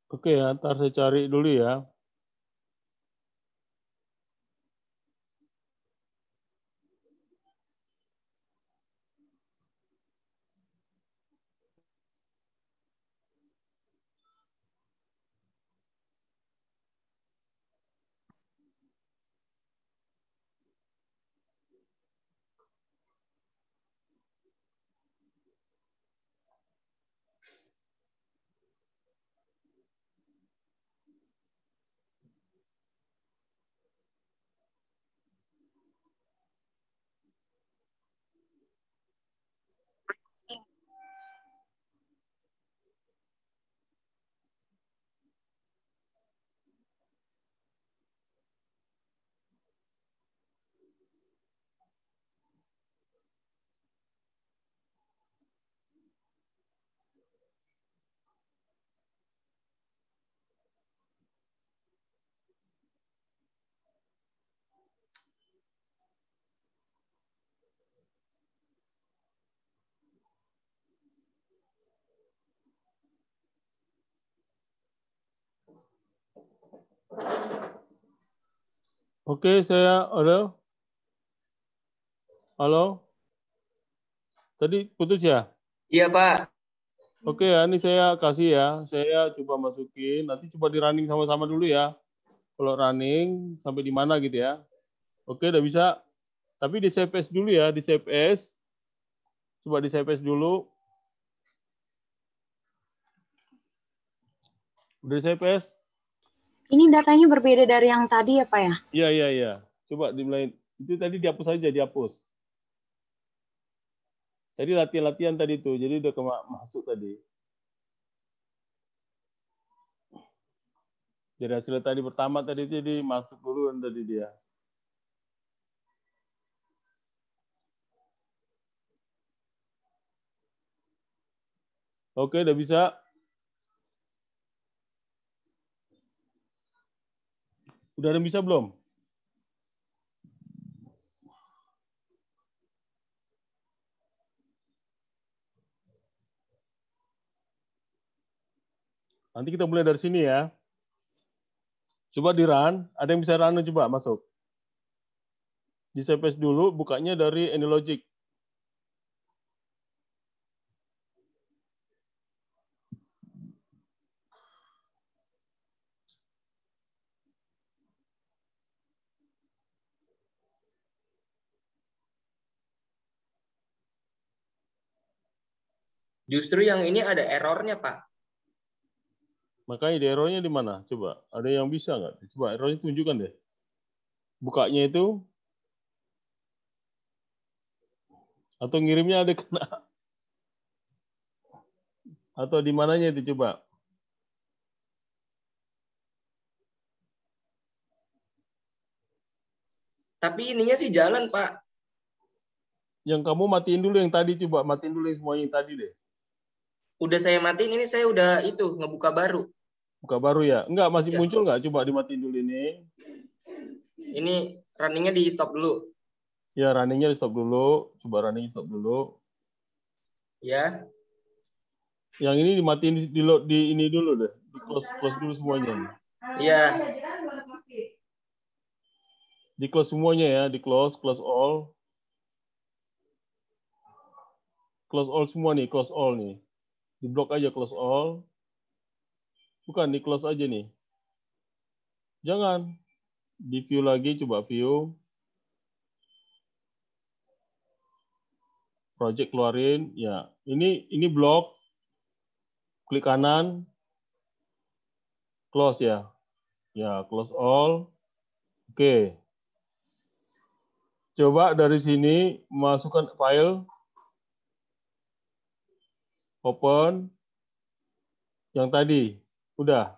Oke ya, ntar saya cari dulu ya. Oke, halo. Halo. Tadi putus ya? Iya, Pak. Oke ya, ini saya kasih ya. Saya coba masukin. Nanti coba di running sama-sama dulu ya. Kalau running sampai di mana gitu ya. Oke, udah bisa. Tapi di save as dulu ya, di save as. Coba di save as dulu. Udah di save as? Ini datanya berbeda dari yang tadi ya, Pak ya? Iya, iya, iya. Coba dimulai. Itu tadi dihapus aja, dihapus. Tadi latihan-latihan tadi tuh, jadi udah masuk tadi. Jadi hasil tadi pertama tadi jadi masuk dulu tadi dia. Oke, udah bisa. Udah ada yang bisa belum? Nanti kita mulai dari sini ya. Coba di run, ada yang bisa run coba masuk. Di save as dulu, bukanya dari AnyLogic. Justru yang ini ada errornya, Pak. Makanya di errornya di mana? Coba, ada yang bisa nggak? Coba errornya tunjukkan deh. Bukanya itu, atau ngirimnya ada kena. Atau di mananya itu coba. Tapi ininya sih jalan, Pak. Yang kamu matiin dulu yang tadi, coba matiin dulu yang semuanya yang tadi deh. Udah saya matiin, ini saya udah itu, ngebuka baru. Buka baru ya? Enggak, masih Ya. muncul nggak? Coba dimatiin dulu ini. Ini runningnya di stop dulu. Ya, runningnya di stop dulu. Coba running stop dulu. Ya. Yang ini dimatiin di ini dulu deh. Di close dulu semuanya. Iya. Di close semuanya ya, di close all. Close all semua nih, close all nih. Di blok aja close all. Bukan, di close aja nih. Jangan. Di view lagi, coba view. Project keluarin. Ya, ini blok. Klik kanan. Close ya. Ya, close all. Oke. Coba dari sini masukkan file. Open. Yang tadi. Udah.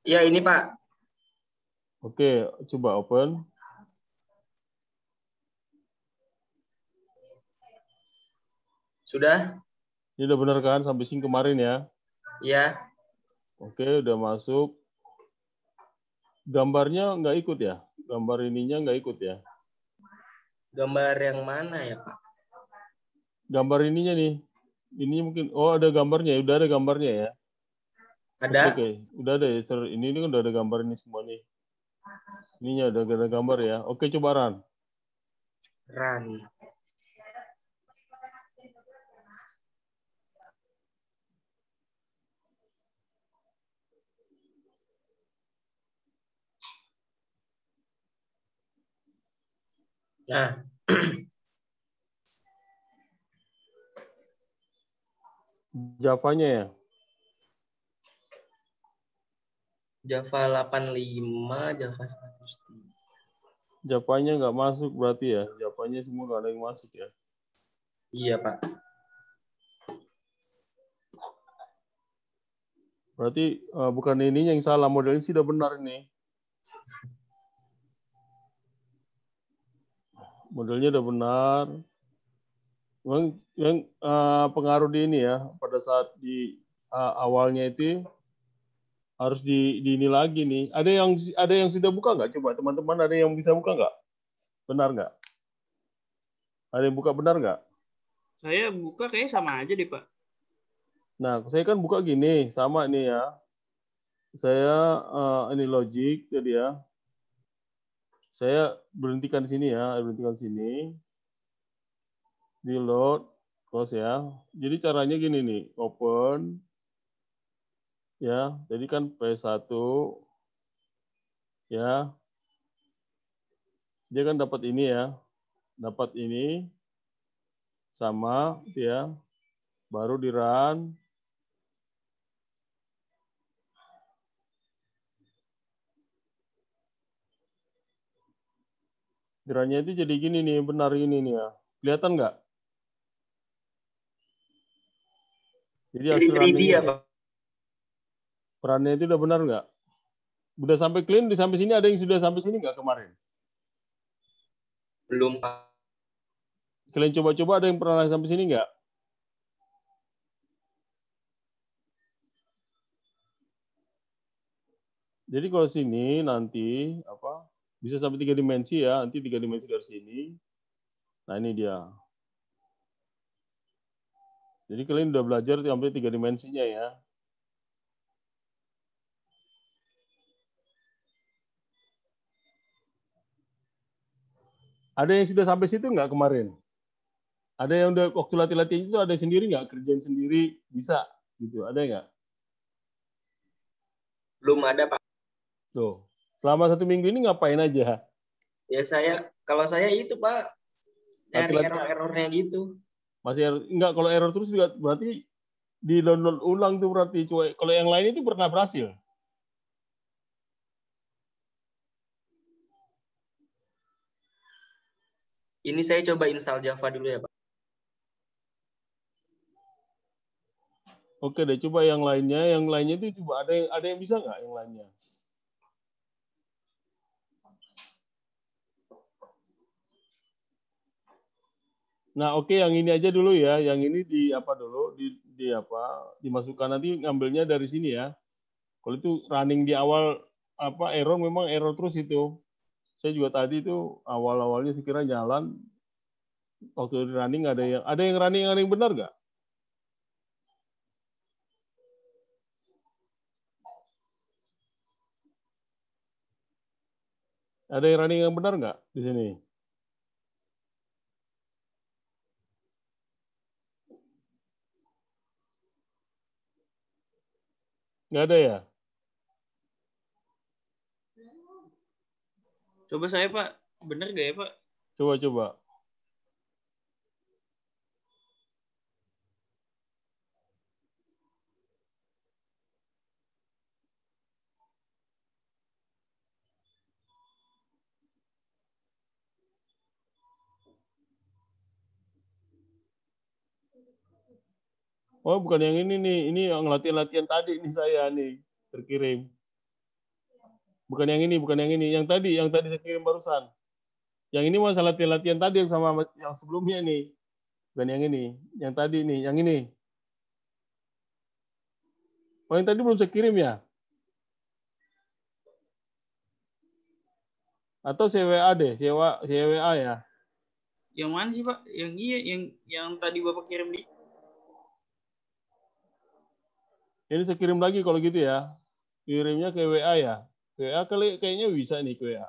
Ya, ini, Pak. Oke, coba open. Sudah? Ini udah bener kan sampai sini kemarin ya? Ya. Oke, udah masuk. Gambarnya nggak ikut ya? Gambar ininya nggak ikut ya? Gambar yang mana ya, Pak? Gambar ininya nih. Ini mungkin, oh ada gambarnya, udah ada gambarnya ya. Ada. Oke. Udah deh. Ini kan udah ada gambar ini semua nih. Ininya udah ada gambar ya. Oke, coba Ran. Run. Nah, Java-nya ya. Java 85, Java 103. Java-nya nggak masuk berarti ya. Java-nya semua nggak ada yang masuk ya. Iya, Pak. Berarti bukan ini yang salah. Modelnya sih udah benar ini. Modelnya udah benar. Yang pengaruh di ini ya. Pada saat di awalnya itu harus di ini lagi nih. Ada yang sudah buka nggak? Coba teman-teman ada yang bisa buka nggak? Benar nggak? Ada yang buka benar nggak? Saya buka kayaknya sama aja deh, Pak. Nah, saya kan buka gini, sama nih ya. Saya ini logic jadi ya. Saya berhentikan sini ya, berhentikan sini. Di load, close ya. Jadi caranya gini nih, open. Ya, jadi kan P1 ya. Dia kan dapat ini ya. Dapat ini sama ya. Baru di run. Gerannya itu jadi gini nih, benar ini nih ya. Kelihatan nggak? Jadi hasil 3D running ya, itu, Pak. perannya itu udah benar nggak? Udah sampai clean, di sampai sini ada yang sudah sampai sini nggak kemarin? Belum, Pak. Kalian coba-coba ada yang pernah sampai sini nggak? Jadi kalau sini nanti apa bisa sampai 3 dimensi ya, nanti 3 dimensi dari sini. Nah ini dia. Jadi kalian udah belajar sampai 3 dimensinya ya. Ada yang sudah sampai situ nggak kemarin? Ada yang udah waktu latih-latih itu ada sendiri nggak? Kerjain sendiri bisa gitu? Ada nggak? Belum ada, Pak. Tuh. Selama 1 minggu ini ngapain aja? Ya kalau saya itu, Pak, nyari Latih-latih. error-errornya gitu. Masih enggak, kalau error terus juga berarti di download ulang tuh berarti. Kalau yang lain itu pernah berhasil. Ini saya coba install Java dulu ya, Pak. Oke deh, coba yang lainnya. Yang lainnya itu coba ada yang bisa nggak yang lainnya? Nah, oke yang ini aja dulu ya. Yang ini di apa dulu? Di apa? Dimasukkan nanti ngambilnya dari sini ya. Kalau itu running di awal apa error memang error terus itu. Saya juga tadi itu awal-awalnya sekira jalan waktu running ada yang running yang benar nggak? Ada yang running yang benar nggak di sini? Nggak ada ya? Coba saya, Pak. Bener gak ya, Pak? Coba. Oh, bukan yang ini nih. Ini yang latihan-latihan tadi nih saya nih terkirim. Bukan yang ini. Yang tadi saya kirim barusan. Yang ini masalah latihan tadi yang sama yang sebelumnya nih. Bukan yang ini. Yang tadi nih, yang ini. Oh, yang tadi belum saya kirim ya? Atau CWA deh, CWA ya? Yang mana sih, Pak? Yang iya, yang tadi Bapak kirim di... Ini saya kirim lagi kalau gitu ya. Kirimnya ke WA ya. WA kayaknya bisa nih ke WA.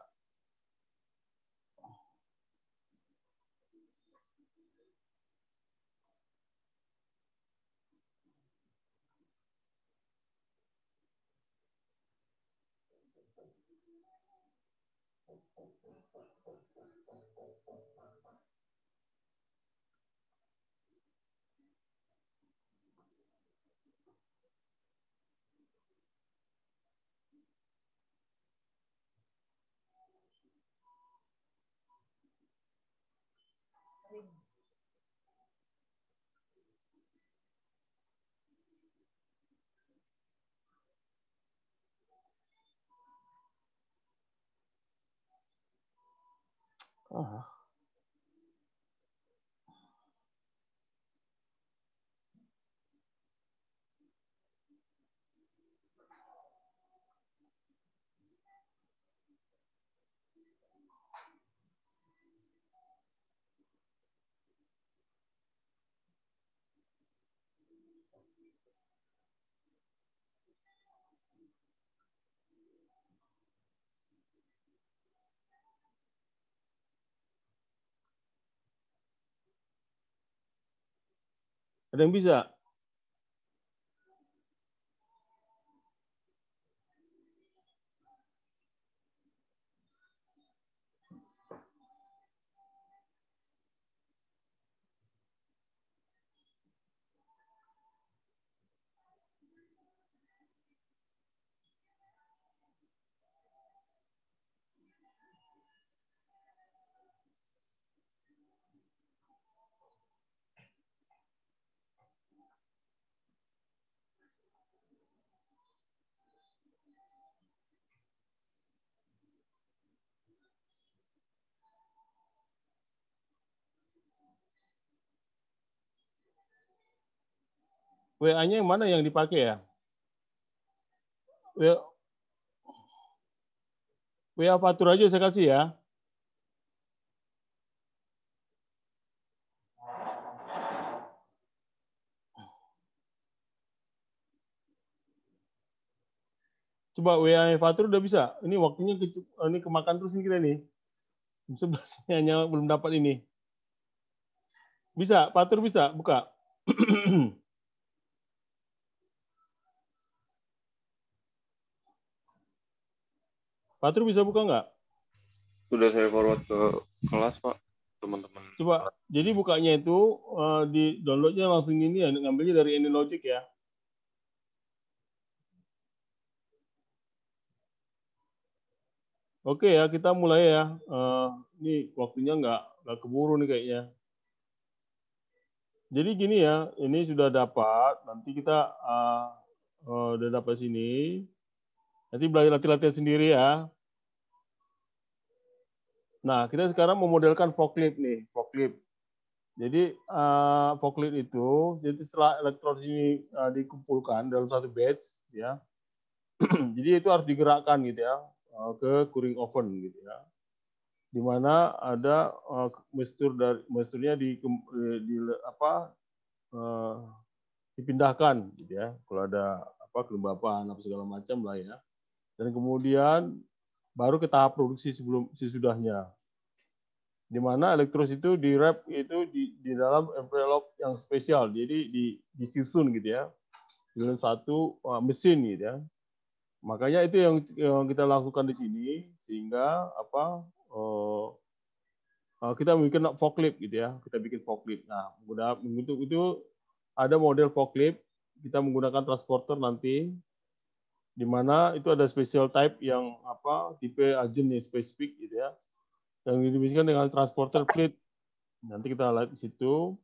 Ah. Ada yang bisa? WA-nya yang mana yang dipakai ya? WA Fatur aja saya kasih ya. Coba WA Fatur udah bisa. Ini waktunya ini kemakan terus nih kita nih. 11 hanya belum dapat ini. Bisa, Fatur bisa buka. Fatur bisa buka nggak? Sudah saya forward ke kelas, Pak, teman-teman. Coba, jadi bukanya itu di downloadnya langsung ini ya, ngambilnya dari AnyLogic ya. Oke ya, kita mulai ya. Ini waktunya nggak keburu nih kayaknya. Jadi gini ya, ini sudah dapat. Nanti kita udah dapat sini. Nanti belajar latihan sendiri ya. Nah, kita sekarang memodelkan forklift nih, forklift. Jadi forklift itu, jadi setelah elektrod ini dikumpulkan dalam satu batch, ya. Jadi itu harus digerakkan gitu ya ke curing oven gitu ya. Di mana ada mixturnya dipindahkan gitu ya. Kalau ada kelembapan apa segala macam lah ya. Dan kemudian baru ke tahap produksi sesudahnya. Di mana elektros itu di wrap itu di dalam envelope yang spesial. Jadi disusun gitu ya. Dengan satu mesin gitu ya. Makanya itu yang kita lakukan di sini sehingga kita bikin forklift gitu ya. Kita bikin forklift. Nah, untuk itu ada model forklift. Kita menggunakan transporter nanti di mana itu ada special type yang tipe agent yang spesifik gitu ya. Yang didefinisikan dengan transporter fleet. Nanti kita lihat di situ.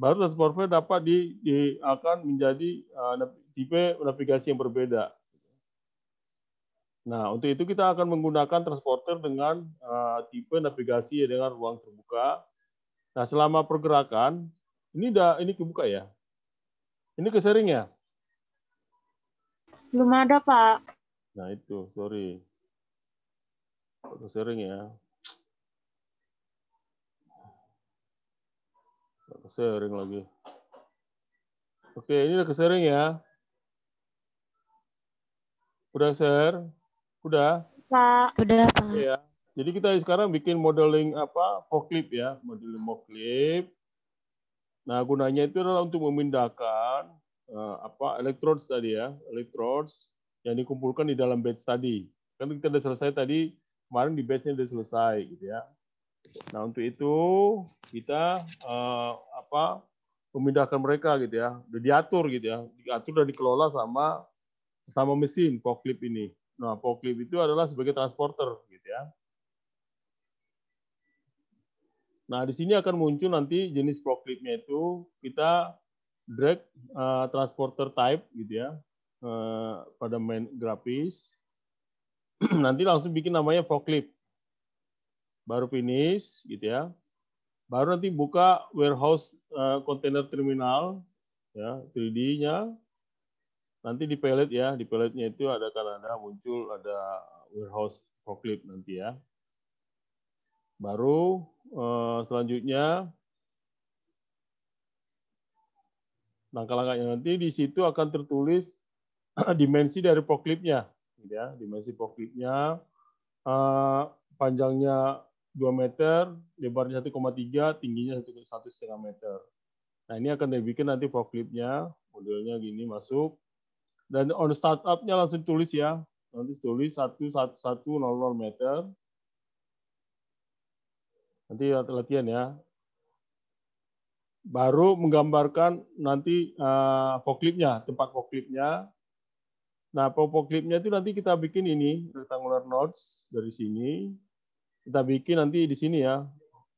Baru transporter dapat akan menjadi tipe navigasi yang berbeda. Nah, untuk itu kita akan menggunakan transporter dengan tipe navigasi dengan ruang terbuka. Nah, selama pergerakan, ini kebuka ya? Ini ke-sharing ya? Belum ada, Pak. Nah, itu, sorry. Ke-sharing ya. Ke-sharing lagi. Oke, ini udah ke-sharing ya. Udah share? Udah? Pak. Udah, Pak. Ya. Jadi kita sekarang bikin modeling forklift ya, modeling forklift. Nah, gunanya itu adalah untuk memindahkan electrodes tadi ya, electrodes yang dikumpulkan di dalam batch tadi. Kan kita sudah selesai tadi, kemarin di batch-nya sudah selesai gitu ya. Nah, untuk itu kita memindahkan mereka gitu ya, udah diatur gitu ya, diatur dan dikelola sama mesin forklift ini. Nah, forklift itu adalah sebagai transporter gitu ya. Nah, di sini akan muncul nanti jenis forkliftnya itu kita drag transporter type gitu ya pada main grafis. Nanti langsung bikin namanya forklift. Baru finish gitu ya. Baru nanti buka warehouse container terminal ya 3D-nya. Nanti di palette ya, di palette-nya itu ada muncul ada warehouse forklift nanti ya. Baru selanjutnya langkah-langkahnya nanti di situ akan tertulis dimensi dari forkliftnya, gitu ya. Dimensi forkliftnya panjangnya 2 meter, lebarnya 1,3, tingginya 1,5 meter. Nah ini akan dibikin nanti forkliftnya, modelnya gini masuk. Dan on startup-nya langsung tulis ya, nanti tulis 1,100 meter. Nanti latihan ya. Baru menggambarkan nanti forkliftnya, tempat forkliftnya. Nah, forkliftnya itu nanti kita bikin ini rectangular nodes dari sini. Kita bikin nanti di sini ya,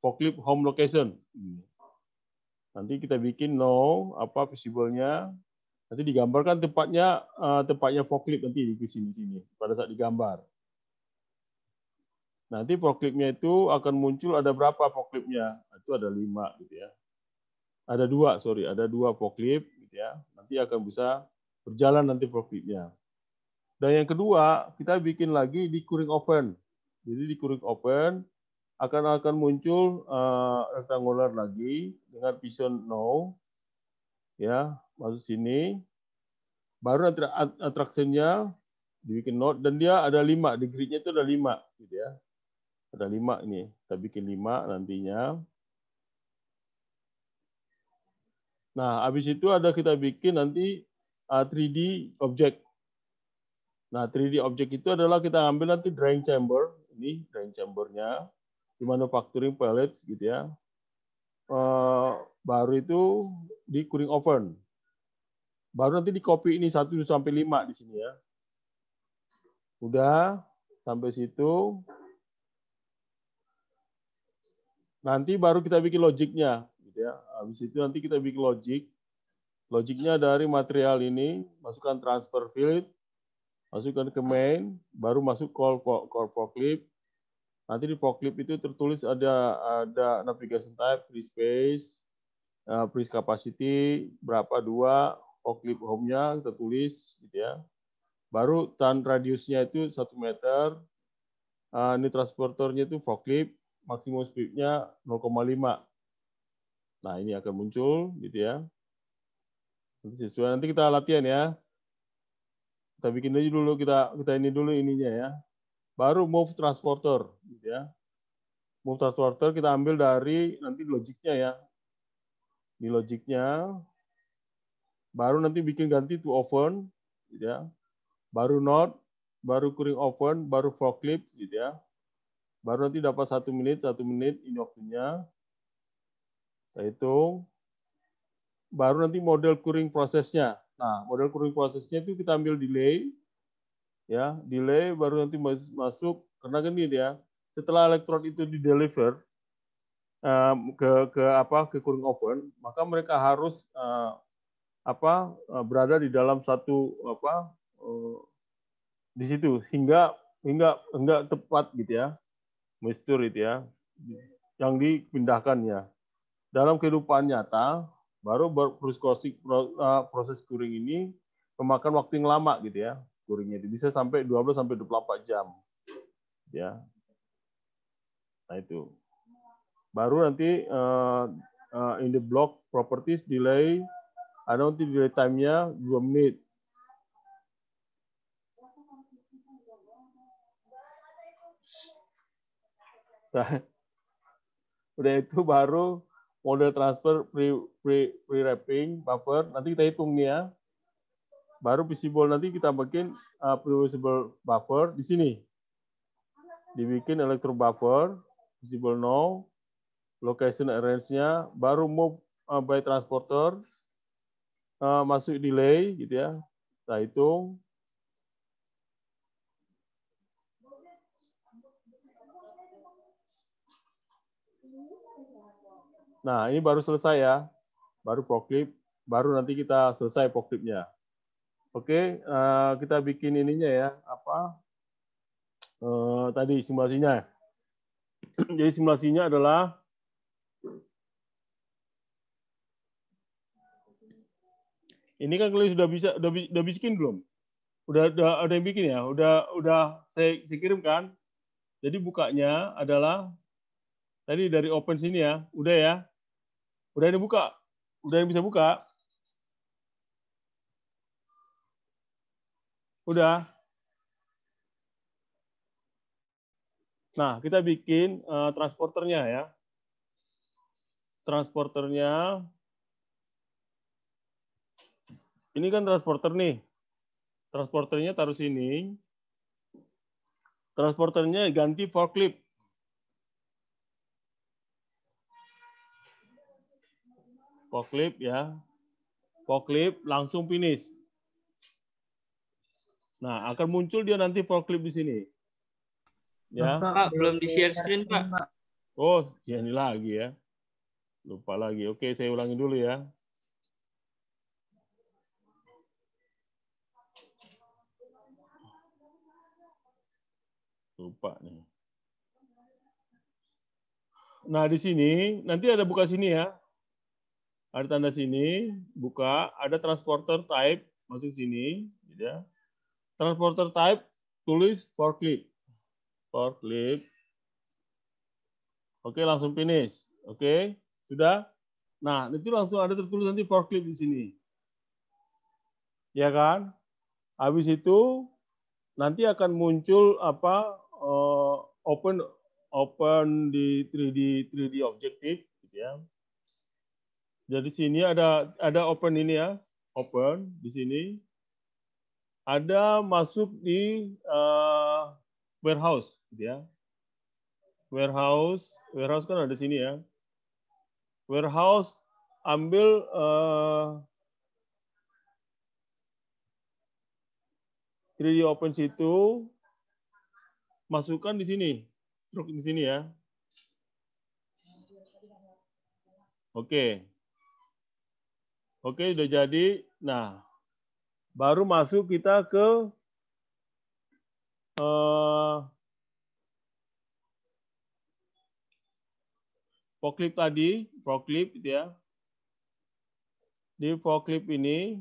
forklift home location. Nanti kita bikin visible-nya. Nanti digambarkan tempatnya forklift nanti di sini pada saat digambar. Nanti forkliftnya itu akan muncul ada berapa forkliftnya? Itu ada 5 gitu ya. Ada 2 forklift gitu ya. Nanti akan bisa berjalan nanti forkliftnya. Dan yang kedua, kita bikin lagi di cooling oven. Jadi di cooling oven akan muncul rectangular lagi dengan piston now ya, masuk sini. Baru nanti attraction-nya dibikin node dan dia ada 5, di grid-nya itu ada 5 gitu ya. Ada 5 ini. Kita bikin 5 nantinya. Nah, habis itu kita bikin nanti 3D object. Nah, 3D object itu adalah kita ambil nanti drying chamber. Ini drying chamber-nya. Di manufacturing pellets gitu ya. Baru itu di cooling oven. Baru nanti di copy ini 1 sampai 5 di sini ya. Udah sampai situ. Nanti baru kita bikin logiknya, gitu ya. Habis itu nanti kita bikin logik. Logiknya dari material ini, masukkan transfer field, masukkan ke main, baru masuk call forklift. Nanti di forklift itu tertulis ada navigation type, free space, free capacity, berapa 2, forklift home-nya kita tulis, gitu ya. Baru turn radiusnya itu 1 meter, ini transporternya itu forklift, maksimum speed-nya 0,5. Nah, ini akan muncul gitu ya. Sesuai nanti kita latihan ya. Kita bikin aja dulu, kita ini dulu ininya ya. Baru move transporter gitu ya. Move transporter kita ambil dari nanti logiknya ya. Di logiknya baru nanti bikin ganti to oven gitu ya. Baru node, baru cooling oven, baru forklift gitu ya. Baru nanti dapat 1 menit ini waktunya. Kita hitung. Baru nanti model curing prosesnya. Nah, model curing prosesnya itu kita ambil delay. Ya, delay baru nanti masuk karena kan ini ya. Setelah elektrod itu di-deliver ke curing oven, maka mereka harus berada di dalam satu di situ hingga tepat gitu ya. Mistur itu ya, yang dipindahkannya. Dalam kehidupan nyata, baru proses curing ini memakan waktu yang lama gitu ya. Curingnya itu bisa sampai 12 sampai 24 jam. Ya. Nah itu. Baru nanti in the block properties delay, ada nanti delay time-nya 2 menit. Nah, udah itu baru model transfer pre-wrapping buffer. Nanti kita hitung nih ya. Baru visible nanti kita bikin pre-visible buffer di sini. Dibikin electro buffer, visible no, location arrange-nya, baru move by transporter, masuk delay gitu ya. Kita hitung. Nah, ini baru selesai ya. Baru forklift, baru nanti kita selesai forkliftnya. Oke, kita bikin ininya ya, apa? Tadi simulasinya. Jadi simulasinya adalah ini kan kalian sudah bisa udah bikin belum? Udah ada yang bikin ya? Udah saya kirimkan. Jadi bukanya adalah tadi dari open sini ya. Udah ya. Udah ini buka. Udah yang bisa buka. Udah. Nah, kita bikin transporternya ya. Transporternya. Ini kan transporter nih. Transporternya taruh sini. Transporternya ganti forklift. Forklift ya. Forklift langsung finish. Nah, akan muncul dia nanti forklift di sini. Ya. Pak, belum di share screen, Pak. Oh, ya ini lagi ya. Lupa lagi. Oke, saya ulangi dulu ya. Lupa nih. Nah, di sini nanti ada buka sini ya. Ada tanda sini, buka, ada transporter type masuk sini, gitu ya. Transporter type tulis forklift. Forklift. Oke, langsung finish. Oke, sudah. Nah, itu langsung ada tertulis nanti forklift di sini. Ya kan? Habis itu nanti akan muncul apa open di 3D objective gitu ya. Jadi sini ada open ini ya, open di sini. Ada masuk di warehouse gitu ya. Warehouse kan ada sini ya. Warehouse ambil di open situ, masukkan di sini, truk di sini ya. Oke, udah jadi. Nah, baru masuk kita ke forklift tadi, forklift ya. Di forklift ini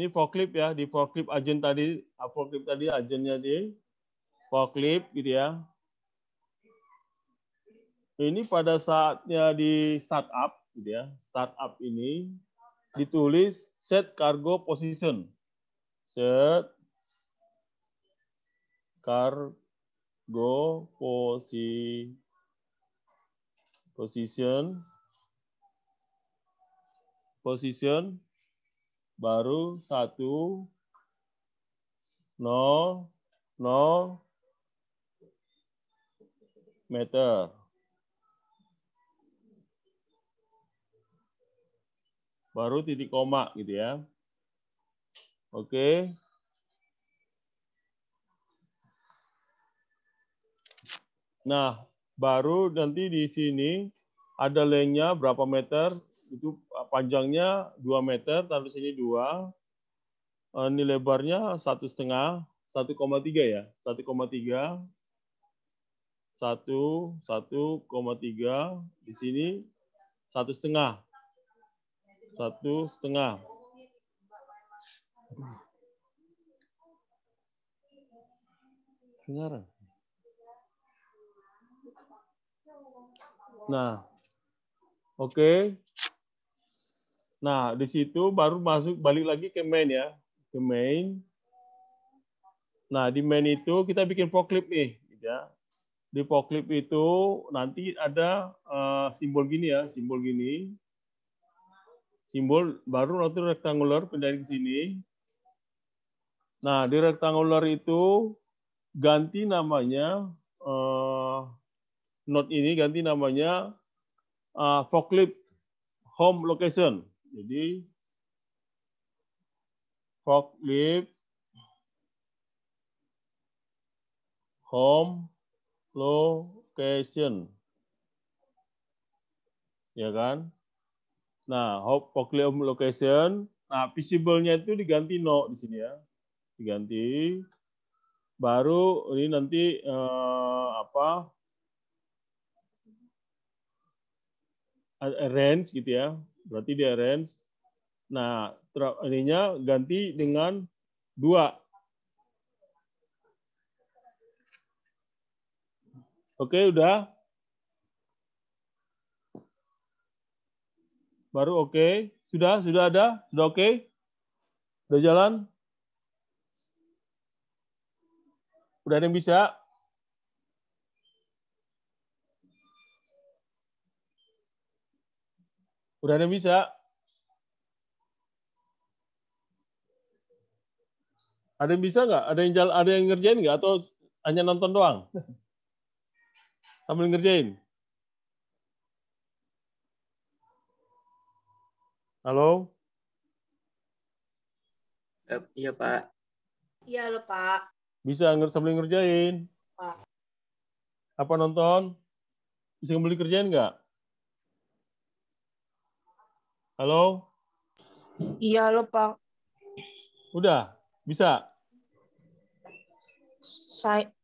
forklift ya, di forklift agent tadi, agennya di forklift gitu ya. Ini pada saatnya di startup gitu ya. Startup ini ditulis set cargo position. Set cargo position baru 1 0 0 meter. Baru titik koma gitu ya. Oke. Nah, baru nanti di sini ada lengthnya berapa meter, itu panjangnya 2 meter, taruh sini 2. Ini lebarnya 1,5, 1,3 ya, 1,3. 1,3 di sini 1,5. 1,5. Sekarang. Nah, oke. Nah, di situ baru masuk balik lagi ke main ya. Ke main. Nah, di main itu kita bikin forklift nih, gitu ya. Di forklift itu nanti ada simbol gini ya, simbol gini. Simbol baru nanti rectangular pindahin ke sini. Nah, di rectangular itu ganti namanya node ini ganti namanya forklift home location. Jadi forklift home location. Ya kan? Nah, forklift home location. Nah, visible-nya itu diganti no di sini ya. Diganti. Baru ini nanti arrange gitu ya. Berarti di arrange. Nah, ininya ganti dengan 2. Oke, udah. Baru oke. Sudah ada? Sudah oke? Udah jalan? Udah ada yang bisa? Udah ada yang bisa? Ada yang bisa nggak? Ada yang ngerjain nggak? Atau hanya nonton doang? Sambil ngerjain? Halo? Iya, Pak. Iya loh, Pak. Bisa sambil ngerjain? Pak. Apa nonton? Bisa kembali kerjain nggak? Halo? Iya loh, Pak. Udah? Bisa?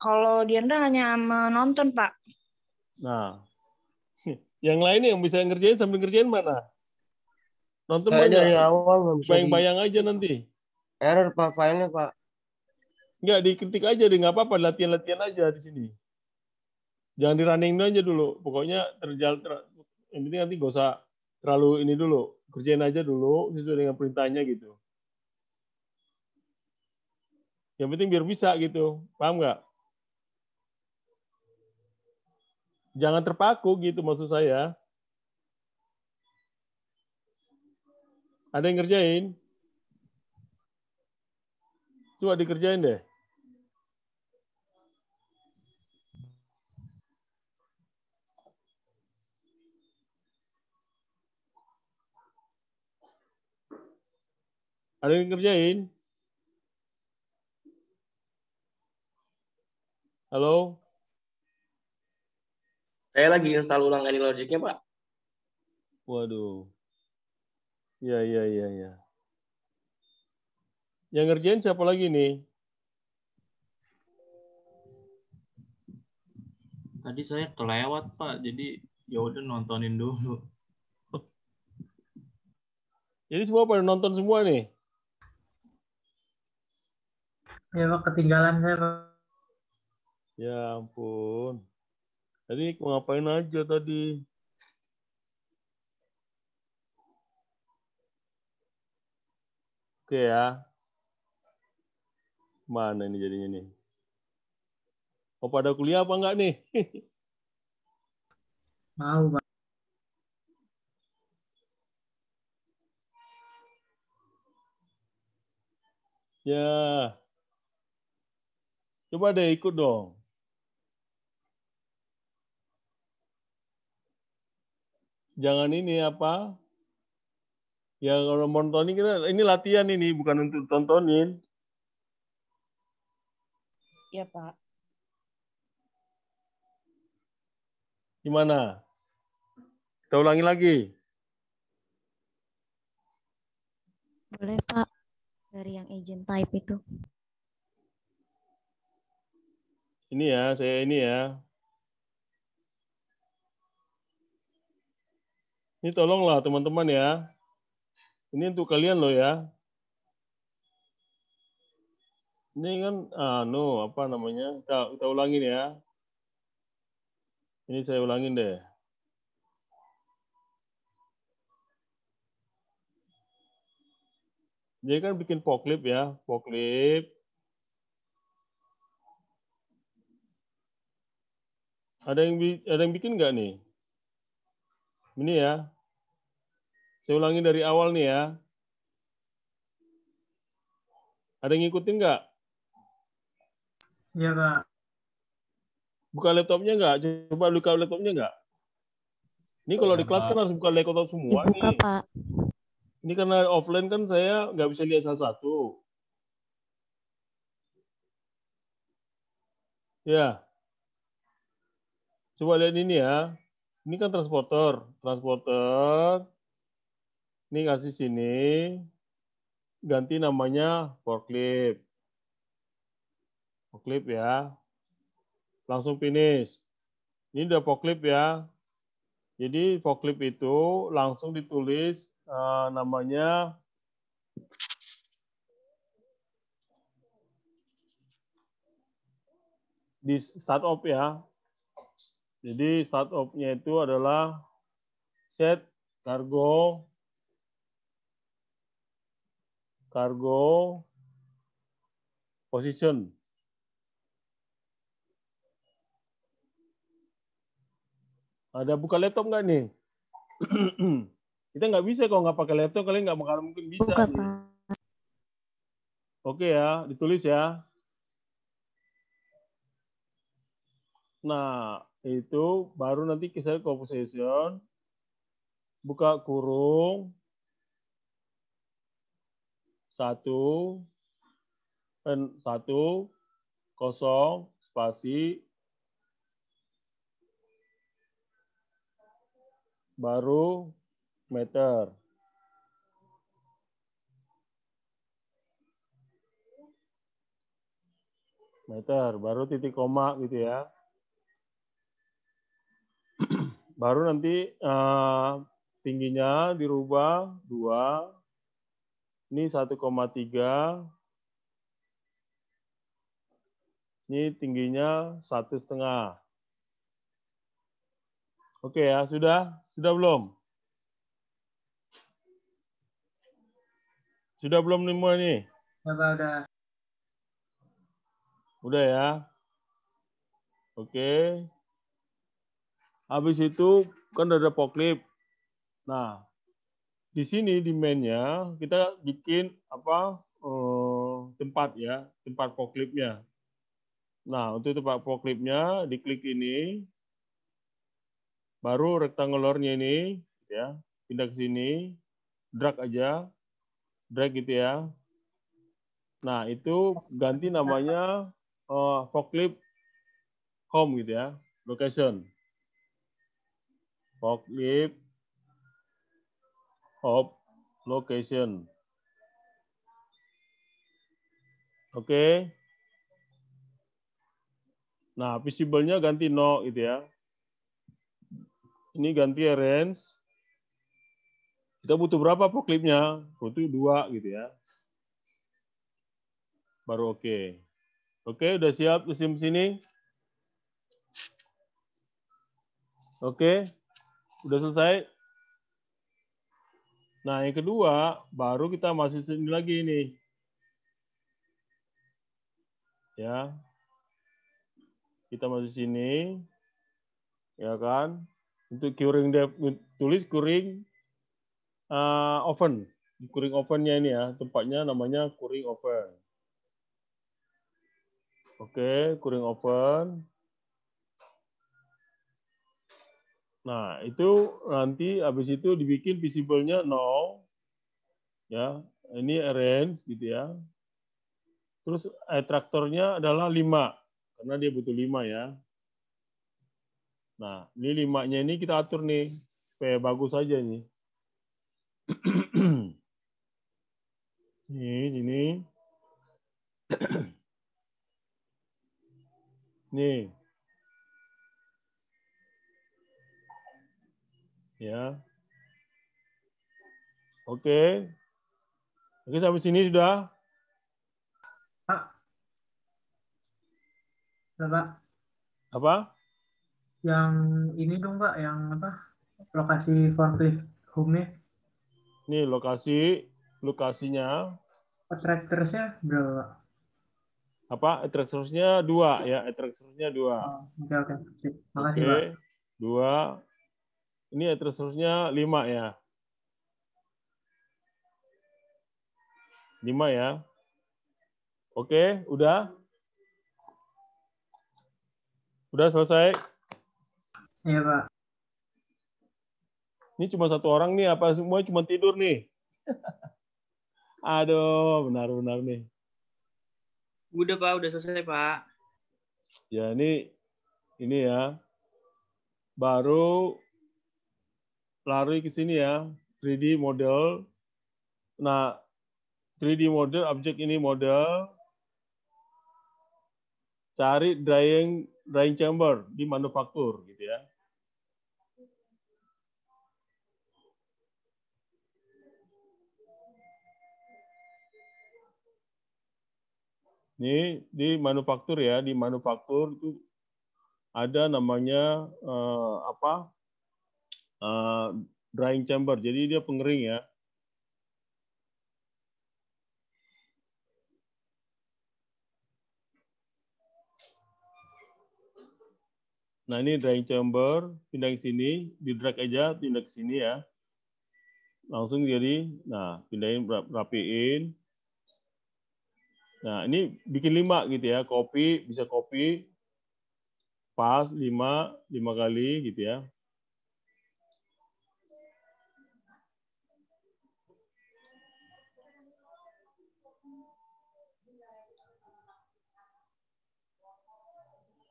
Kalau Diandra hanya menonton, Pak. Nah, yang lain yang bisa ngerjain sambil ngerjain mana? Nonton Kayak banyak. dari awal nggak bisa Bayang-bayang aja nanti. error Pak filenya Pak. Nggak, diketik aja deh, nggak apa-apa. Latihan-latihan aja di sini. Jangan di running aja dulu. Pokoknya yang penting nanti nggak usah terlalu ini dulu. Kerjain aja dulu sesuai dengan perintahnya gitu. Yang penting biar bisa gitu. Paham nggak? Jangan terpaku gitu maksud saya. Ada yang ngerjain? Coba dikerjain deh. Ada yang ngerjain? Halo? Saya lagi install ulang AnyLogicnya, Pak. Waduh. Iya. Yang ngerjain siapa lagi nih? Tadi saya kelewat, Pak. Jadi ya udah nontonin dulu. Jadi semua pada nonton semua nih? Ya Pak, ketinggalan saya Pak. Ya ampun. Tadi mau ngapain aja tadi? Oke ya. Mana ini jadinya nih? Mau pada kuliah apa enggak nih? Mau Pak. Ya. Coba deh ikut dong. Jangan ini apa? Ya kalau mau nonton ini latihan ini, bukan untuk tontonin. Iya, Pak. Gimana? Kita ulangi lagi. Boleh Pak, dari yang agent type itu. Ini ya, saya ini ya. Ini tolonglah teman-teman ya. Ini untuk kalian loh ya. Ini kan apa namanya? Kita ulangin ya. Ini saya ulangin deh. Dia kan bikin forklift ya, forklift. Ada yang bikin nggak nih? Ini ya. Saya ulangin dari awal nih ya. Ada yang ngikutin nggak? Iya, Pak. Buka laptopnya nggak? Coba buka laptopnya nggak? Ini kalau di kelas kan harus buka laptop semua Dibuka, nih. Pak. Ini karena offline kan saya nggak bisa lihat satu-satu. Ya. Coba lihat ini ya. Ini kan transporter. Transporter. Ini kasih sini. Ganti namanya forklift. Forklift ya. Langsung finish. Ini udah forklift ya. Jadi forklift itu langsung ditulis namanya di start up ya. Jadi start up-nya itu adalah set cargo position. Ada buka laptop nggak nih? Kita nggak bisa kalau nggak pakai laptop, kalian nggak bakal mungkin bisa. Buka, nih. Pak. Oke ya, ditulis ya. Nah, itu baru nanti saya composition, buka kurung, 1, 0, spasi, baru meter. Meter, baru titik koma gitu ya. Baru nanti tingginya dirubah 2. Ini 1,3. Ini tingginya 1,5. Oke ya, sudah? Sudah belum? Sudah belum semua nih? Ya, Pak, udah. Udah ya? Oke. Habis itu kan ada forklift. Nah, di sini di main-nya kita bikin tempat ya, tempat forkliftnya. Nah, untuk tempat forkliftnya diklik ini, baru rectangular-nya ini, ya, pindah ke sini, drag aja, drag gitu ya. Nah, itu ganti namanya forklift home gitu ya, location. Forklift home location. Oke. Nah, visible-nya ganti no gitu ya. Ini ganti arrange. Kita butuh berapa forkliftnya? Butuh 2 gitu ya. Baru oke. Oke, udah siap mesin sini? Oke, udah selesai. Nah, yang kedua, baru kita masih sini lagi nih. Ya. Kita masuk sini. Ya kan? Untuk curing tulis curing oven. Curing ovennya ini ya, tempatnya namanya curing oven. Oke, curing oven. Nah, itu nanti habis itu dibikin visible-nya 0. Ya, ini arrange gitu ya. Terus traktornya adalah 5 karena dia butuh 5 ya. Nah, ini 5-nya ini kita atur nih supaya bagus aja nih. Nih, sini. Nih. Ya. Oke. Oke, sampai sini sudah. Pak, Lah, Pak. Apa? Yang ini dong, Pak, yang apa? Lokasi forklift home-nya. Nih lokasinya Tractors-nya berapa, Pak? apa? Attractors-nya 2 ya, attractors-nya 2. Oh, oke. Sip. Makasih, Oke, Pak. 2. Ini attractors-nya 5 ya. 5 ya. Oke, udah? Udah selesai? Iya, Pak. Ini cuma satu orang nih, apa semua cuma tidur nih? Aduh, benar-benar nih. Udah Pak, udah selesai Pak. Ya, ini ya. Baru lari ke sini ya, 3D model. Nah, 3D model, objek ini model. Cari drying chamber di manufaktur gitu ya. Ini di manufaktur ya, di manufaktur itu ada namanya drying chamber. Jadi dia pengering ya. Nah, ini drying chamber, pindah ke sini, di drag aja, pindah ke sini ya. Langsung jadi, nah, pindahin, rapiin. Nah, ini bikin 5 gitu ya, copy, bisa copy, pas 5 kali gitu ya.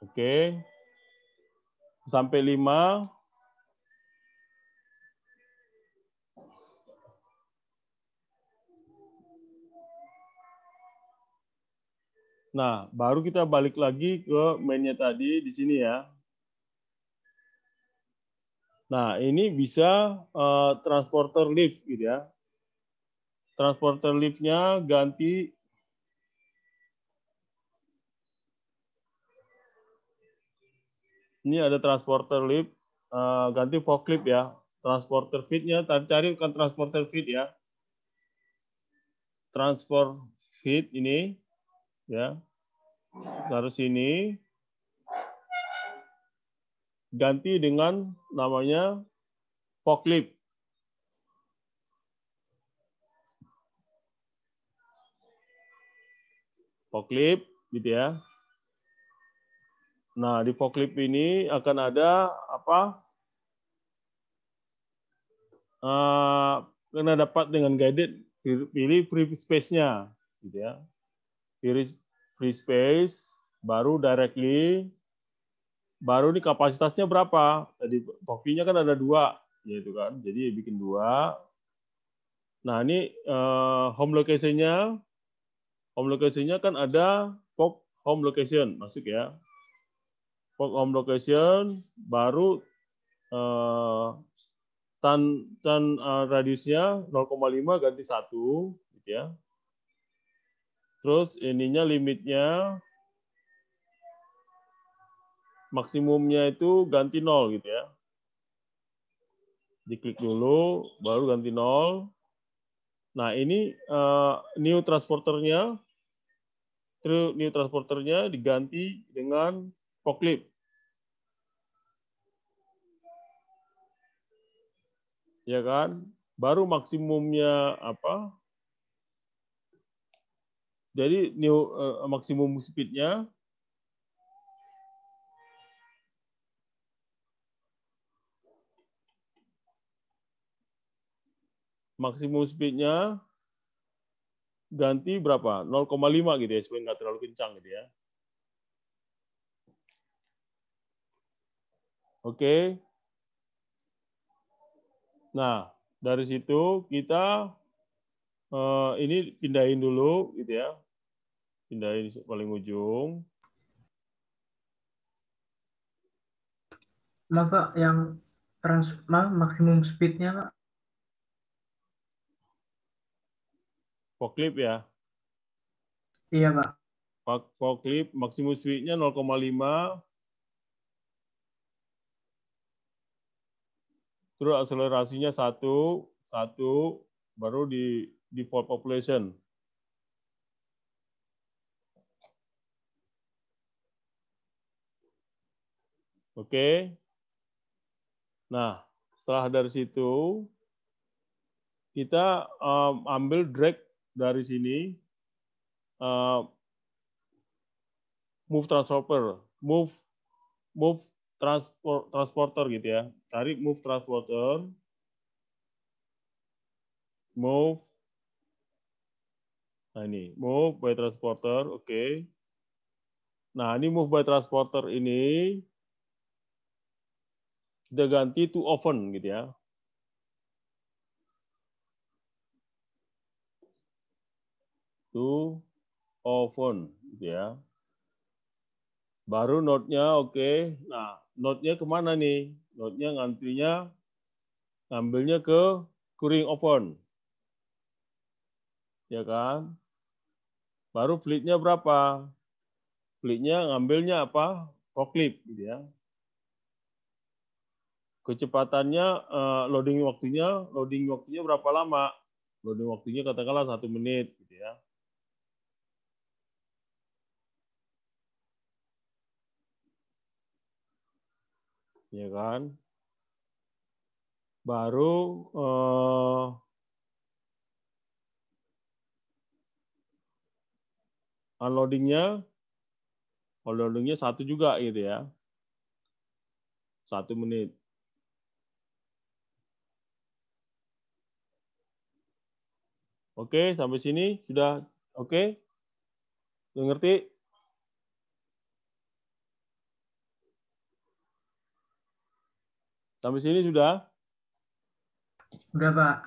Oke. Sampai 5. Nah, baru kita balik lagi ke mainnya tadi di sini ya. Nah, ini bisa transporter lift gitu ya. Transporter lift-nya ganti ini ada transporter lift, ganti forklift ya. Transporter feed-nya, cari kan transporter feed ya. Transport feed ini ya. Taruh sini. Ganti dengan namanya forklift. Forklift gitu ya. Nah, di forklift ini akan ada apa? Karena dapat dengan guided, pilih free space-nya, gitu ya. Pilih free space, baru directly, baru ini kapasitasnya berapa? Tadi topinya kan ada 2, yaitu kan. Jadi bikin 2. Nah, ini home location-nya. Home location-nya kan ada pop home location, masuk ya. Pop home location, baru radiusnya 0,5 ganti 1 gitu ya. Terus ininya limitnya maksimumnya itu ganti 0 gitu ya. Diklik dulu baru ganti 0. Nah, ini new transporternya diganti dengan forklift. Ya kan? Baru maksimumnya apa? Jadi new maksimum speed-nya ganti berapa? 0,5 gitu ya, supaya nggak terlalu kencang gitu ya. Oke. Nah, dari situ kita ini pindahin dulu gitu ya. Pindahin paling ujung. Maka yang maksimum speed-nya, Pak? Forklift ya. Iya, Pak. Forklift maksimum speed-nya 0,5. Terus akselerasinya 1, baru di default population. Oke. Nah, setelah dari situ, kita ambil drag dari sini, move transporter, move transporter gitu ya. Tarik move transporter, move. Nah ini, move by transporter, oke. Nah ini move by transporter ini, kita ganti to oven gitu ya. To oven gitu ya. Baru node-nya oke. Nah, node-nya kemana nih? Node-nya ngambilnya ke cooling oven. Ya kan? Baru fleet-nya berapa? Fleet-nya ngambilnya apa? Forklift gitu ya. Kecepatannya, loading waktunya berapa lama? Loading waktunya katakanlah 1 menit gitu ya. Ya kan? Baru unloadingnya 1 juga gitu ya. 1 menit. Oke, sampai sini sudah oke? Sudah ngerti? Sampai sini sudah? Udah, Pak.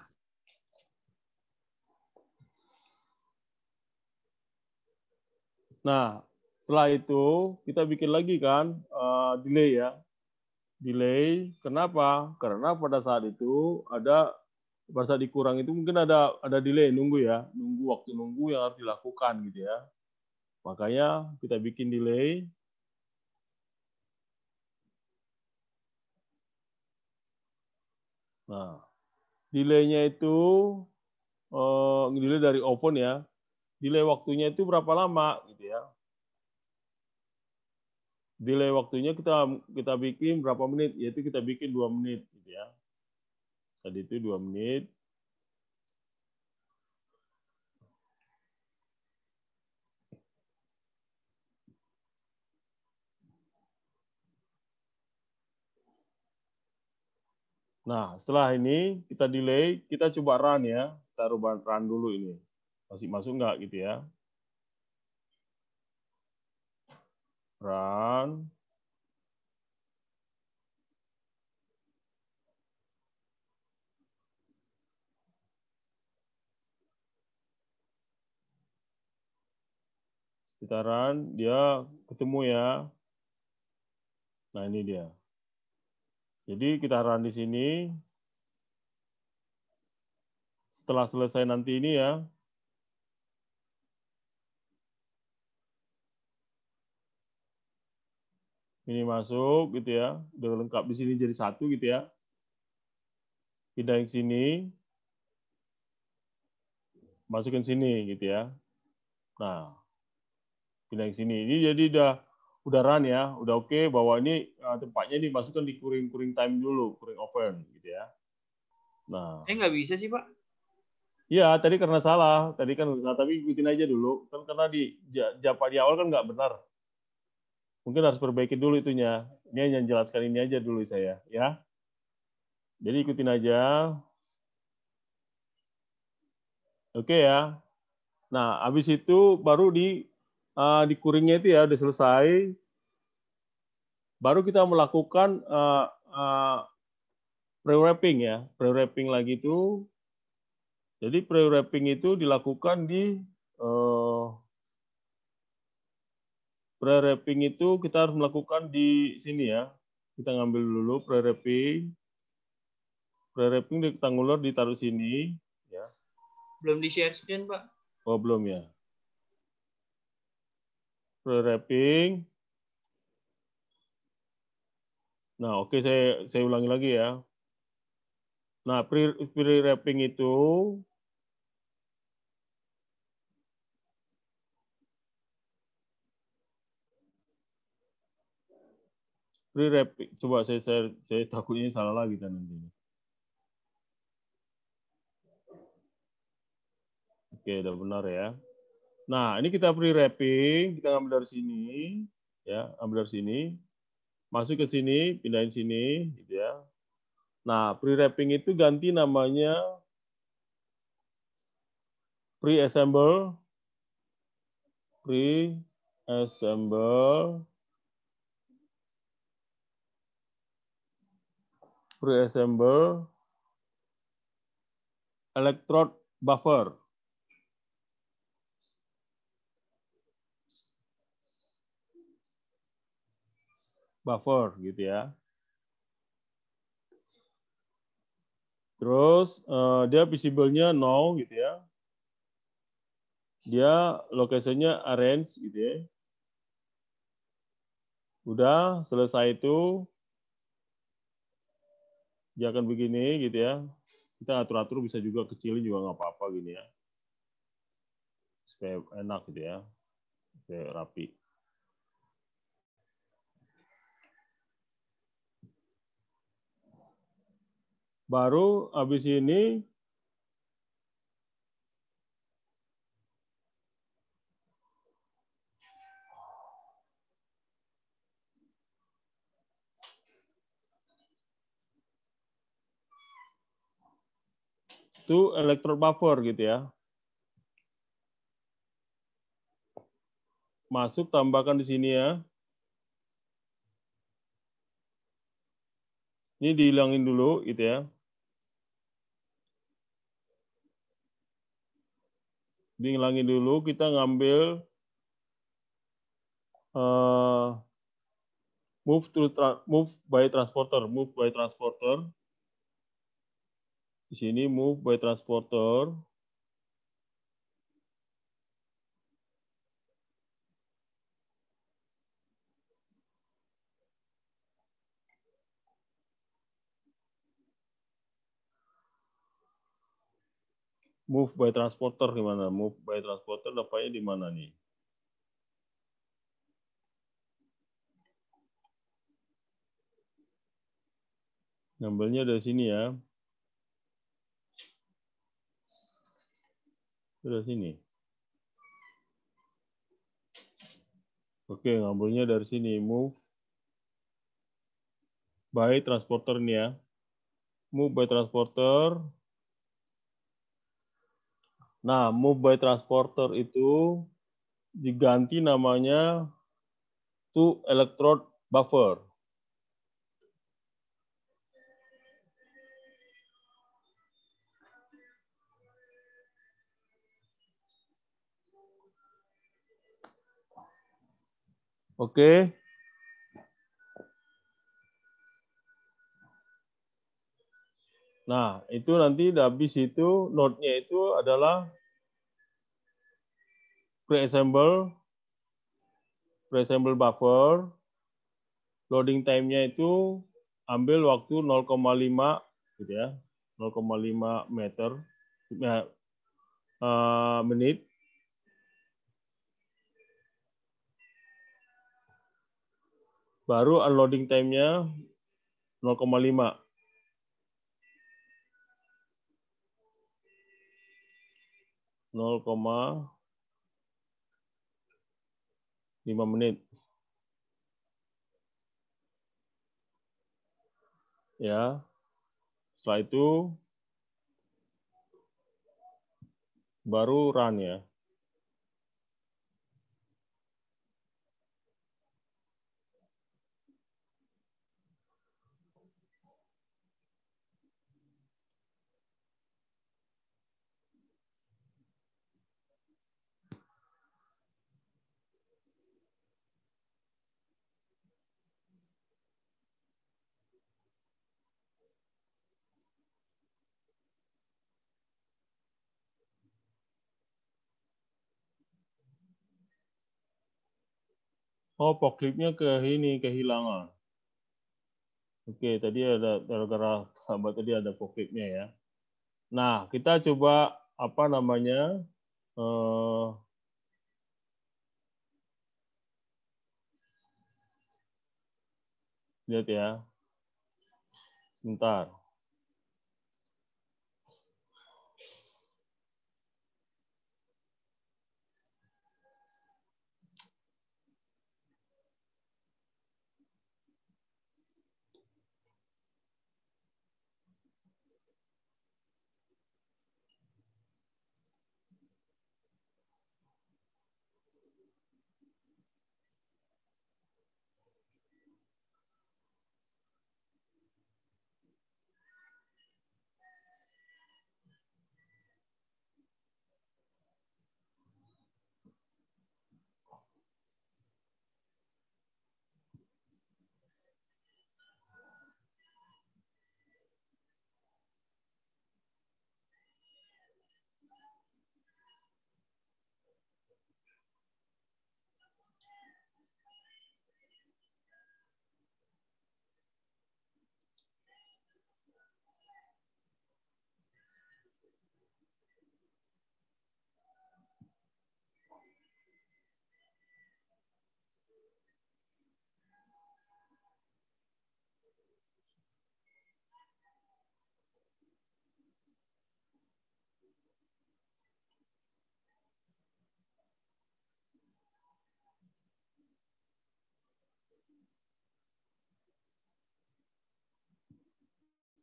Nah, setelah itu kita bikin lagi kan delay ya. Delay, kenapa? Karena pada saat itu pada saat dikurang itu mungkin ada delay, nunggu ya. Waktu nunggu yang harus dilakukan gitu ya. Makanya kita bikin delay. Nah, delay-nya itu delay dari open ya. Delay waktunya itu berapa lama gitu ya. Delay waktunya kita bikin berapa menit, yaitu kita bikin 2 menit gitu ya. Tadi itu 2 menit. Nah, setelah ini kita delay, kita coba run ya. Kita run dulu ini. Masih masuk nggak gitu ya. Run. Kita run, dia ketemu ya. Nah, ini dia. Jadi kita run di sini. Setelah selesai nanti ini ya. Ini masuk gitu ya. Udah lengkap di sini jadi 1 gitu ya. Pindah ke sini. Masukin sini gitu ya. Nah, pindah ke sini. Ini jadi udah run ya, udah oke bahwa ini tempatnya dimasukkan di cooling time dulu, cooling oven gitu ya. Nah, nggak bisa sih Pak. iya tadi karena salah, tadi kan tapi ikutin aja dulu, kan karena di japa di awal kan nggak benar. Mungkin harus perbaiki dulu itunya. Ini yang jelaskan ini aja dulu saya, ya. Jadi ikutin aja. Oke ya. Nah, habis itu baru di kuringnya itu ya udah selesai. Baru kita melakukan pre-wrapping ya. Pre-wrapping lagi itu. Jadi pre-wrapping itu dilakukan di pre-wrapping itu kita harus melakukan di sini ya. Kita ngambil dulu pre-wrapping. Pre-wrapping rectangular ditaruh sini ya. Belum di share screen Pak. Oh, belum ya. Pre-wrapping. Nah, oke, saya ulangi lagi ya. Nah, pre-wrapping itu pre-wrapping. Coba saya takutnya salah lagi kan nanti. Oke, udah benar ya. Nah, ini kita pre-wrapping, kita ambil dari sini, ya, ambil dari sini, masuk ke sini, pindahin sini, gitu ya. Nah, pre-wrapping itu ganti namanya pre-assemble, pre-assemble, pre-assemble electrode buffer. Buffer gitu ya. Terus dia visible-nya no gitu ya. Dia lokasinya arrange gitu ya. Udah selesai itu dia akan begini gitu ya. Kita atur-atur bisa juga kecilin juga nggak apa-apa gini ya. Supaya enak gitu ya. Supaya rapi. Baru habis ini itu electrode buffer gitu ya. Masuk tambahkan di sini ya. Ini dihilangin dulu gitu ya. Dihilangin dulu, kita ngambil move by transporter. Di sini move by transporter. Move by transporter gimana? Move by transporter dapatnya di mana nih? Ngambilnya dari sini ya. Dari sini. Oke, ngambilnya dari sini. Move by transporter ini ya. Move by transporter. Nah, move by transporter itu diganti namanya to electrode buffer. Oke. Nah, itu nanti habis itu node-nya itu adalah pre-assemble buffer. Loading time-nya itu ambil waktu 0,5 gitu ya. 0,5 meter menit. Baru unloading time-nya 0,5. 0,5 menit. Ya. Setelah itu baru run ya. Oh, forkliftnya kehilangan. Oke, tadi ada gara-gara sahabat tadi ada forkliftnya ya. Nah, kita coba apa namanya? Lihat ya. Sebentar.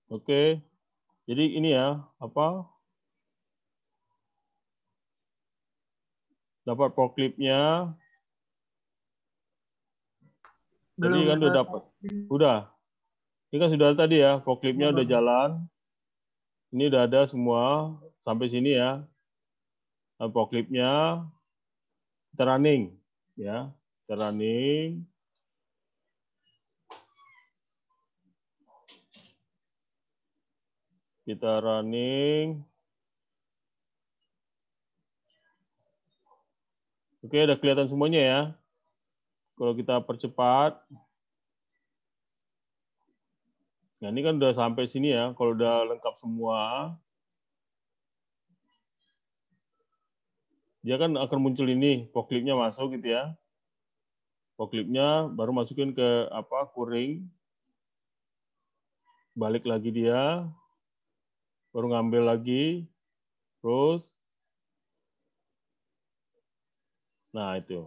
Oke. Jadi ini ya, apa? Dapat forkliftnya. Tadi Belum, kan udah Pak. dapat. Udah. Ini kan sudah tadi ya, forkliftnya udah jalan. Ini udah ada semua sampai sini ya. Forkliftnya kita running ya. Kita running. Kita running. Oke, udah kelihatan semuanya ya. Kalau kita percepat. Nah, ini kan udah sampai sini ya. Kalau udah lengkap semua, dia kan akan muncul ini, forkliftnya masuk gitu ya. Forkliftnya baru masukin ke apa kuring. Balik lagi dia. Baru ngambil lagi. Terus. Nah, itu.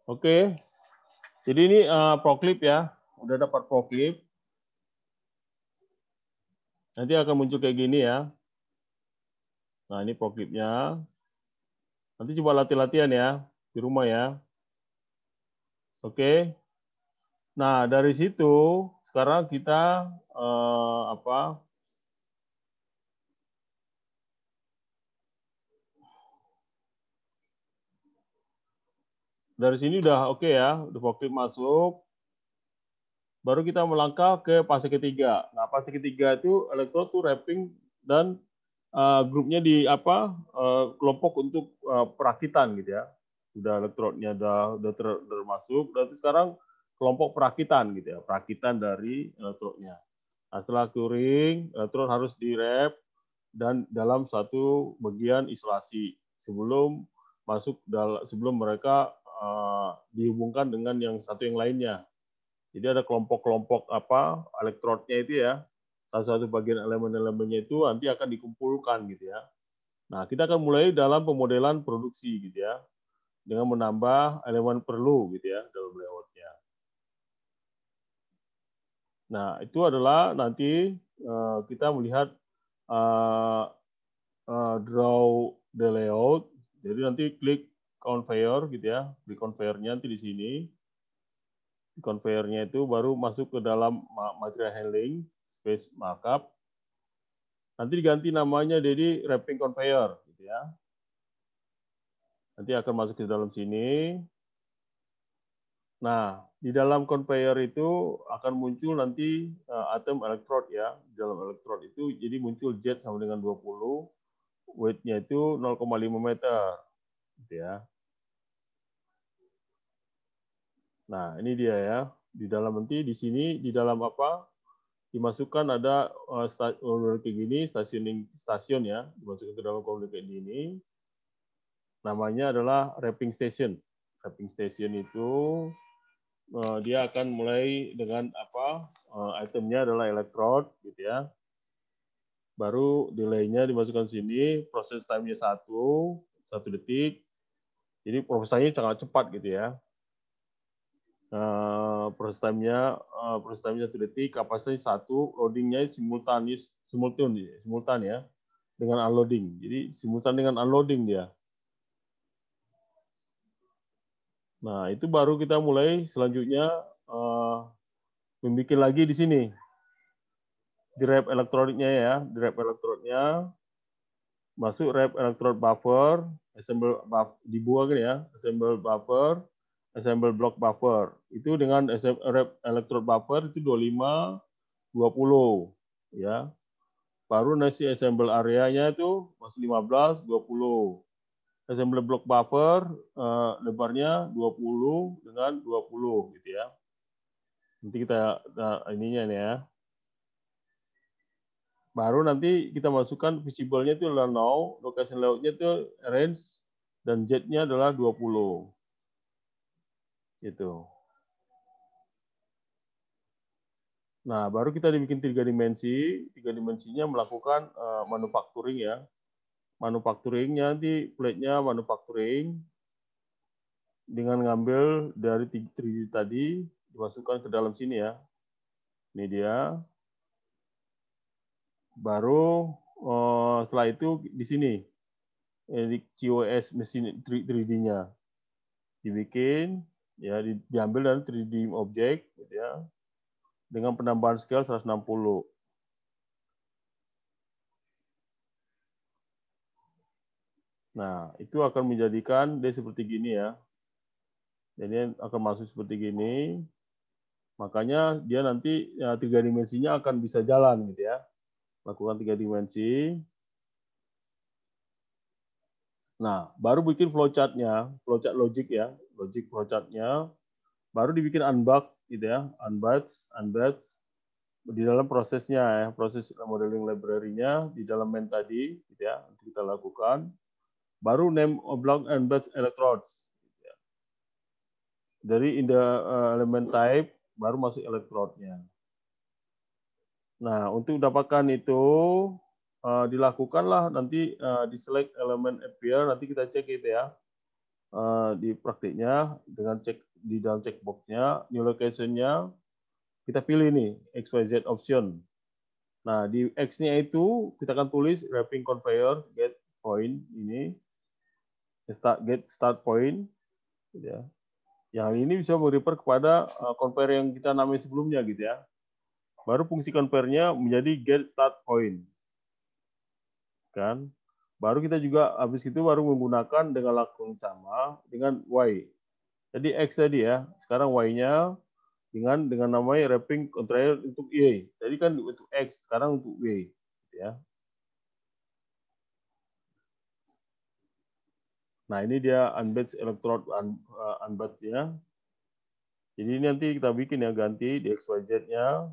Oke. Jadi ini forklift ya. Udah dapat forklift. Nanti akan muncul kayak gini ya. Nah, ini forkliftnya. Nanti coba latih-latihan ya. Di rumah ya. Oke. Nah, dari situ sekarang kita apa? Dari sini udah oke ya, udah forklift masuk. Baru kita melangkah ke fase ketiga. Nah, fase ketiga itu elektrod tuh wrapping dan grupnya di apa? Kelompok untuk perakitan gitu ya. Udah elektrodnya udah termasuk, berarti sekarang kelompok perakitan gitu ya, perakitan dari elektrodnya. Nah, setelah curing, elektrod harus di-wrap dan dalam satu bagian isolasi sebelum sebelum mereka dihubungkan dengan yang satu yang lainnya. Jadi ada kelompok-kelompok apa elektrodnya itu ya, satu-satu bagian elemen-elemennya itu nanti akan dikumpulkan gitu ya. Nah, kita akan mulai dalam pemodelan produksi gitu ya, dengan menambah elemen perlu gitu ya dalam layoutnya. Nah, itu adalah nanti kita melihat draw the layout. Jadi nanti klik conveyor gitu ya, klik conveyornya nanti di sini. Conveyornya itu baru masuk ke dalam material handling, space markup. Nanti diganti namanya jadi wrapping conveyor gitu ya. Nanti akan masuk ke dalam sini. Nah, di dalam conveyor itu akan muncul nanti atom elektrod ya. Di dalam elektrod itu jadi muncul Z sama dengan 20, weight-nya itu 0,5 meter gitu ya. Nah, ini dia ya. Di dalam nanti di sini di dalam apa? Dimasukkan ada kayak gini, stasiun ya, dimasukkan ke dalam komputer kayak gini. Namanya adalah wrapping station. Wrapping station itu dia akan mulai dengan apa? Itemnya adalah electrode gitu ya. Baru delay-nya dimasukkan sini, proses time-nya 1 detik. Jadi proses time-nya sangat cepat gitu ya. Proses time-nya 1 detik, kapasitasnya 1, loading-nya simultan ya, dengan unloading. Jadi simultan dengan unloading dia. Nah, itu baru kita mulai selanjutnya membuat lagi di sini. Di wrap elektroniknya ya, di wrap elektroniknya masuk wrap electrode buffer, assemble dibuang ya, assemble buffer, assemble block buffer. Itu dengan wrap electrode buffer itu 25 20 ya. Baru nasi assemble areanya itu masih 15 20. Assemble block buffer lebarnya 20 dengan 20 gitu ya. Nanti kita ininya nih ya. Baru nanti kita masukkan visible-nya itu adalah now, location layout-nya itu range, dan Z-nya adalah 20. Gitu. Nah, baru kita dibikin 3 dimensi. 3 dimensinya melakukan manufacturing ya. Manufacturing-nya nanti plate-nya manufacturing dengan ngambil dari 3D tadi, dimasukkan ke dalam sini ya. Ini dia. Baru setelah itu di sini di COS mesin 3D-nya dibikin ya, diambil dari 3D object gitu ya, dengan penambahan scale 160. Nah, itu akan menjadikan dia seperti gini ya. Jadi akan masuk seperti gini. Makanya dia nanti ya, 3 dimensinya akan bisa jalan gitu ya. Lakukan 3 dimensi. Nah, baru bikin flowchart-nya, flowchart logic ya, logic flowchart-nya. Baru dibikin unbox gitu ya, unbox di dalam prosesnya ya, proses modeling library-nya di dalam main tadi gitu ya, nanti kita lakukan. Baru name block and batch electrodes. Gitu ya. Dari in the element type baru masuk electrode-nya. Nah, untuk dapatkan itu dilakukanlah nanti di select element appear, nanti kita cek itu ya. Di praktiknya dengan cek di dalam checkbox-nya, new location-nya kita pilih nih XYZ option. Nah, di X-nya itu kita akan tulis wrapping conveyor get point ini get start point gitu ya. Yang ini bisa merefer kepada conveyor yang kita namai sebelumnya gitu ya. Baru fungsi conveyor-nya menjadi get start point. Kan? Baru kita juga habis itu baru menggunakan dengan langsung sama dengan Y. Jadi X tadi ya, sekarang Y-nya dengan namanya wrapping conveyor untuk Y. Tadi kan untuk X, sekarang untuk Y. Ya. Nah, ini dia unbatch electrode unbatch ya. Jadi ini nanti kita bikin ya, ganti di XYZ-nya.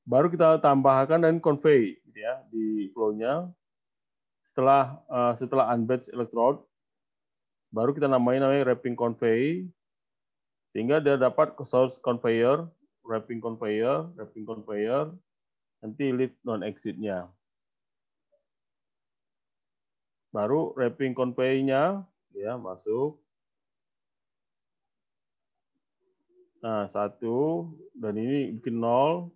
Baru kita tambahkan dan convey gitu ya di flow-nya. Setelah unbatch electrode, baru kita namanya wrapping convey, sehingga dia dapat source conveyor, wrapping conveyor, nanti lead non-exit-nya. Baru wrapping convey-nya ya masuk. Nah, 1 dan ini bikin 0.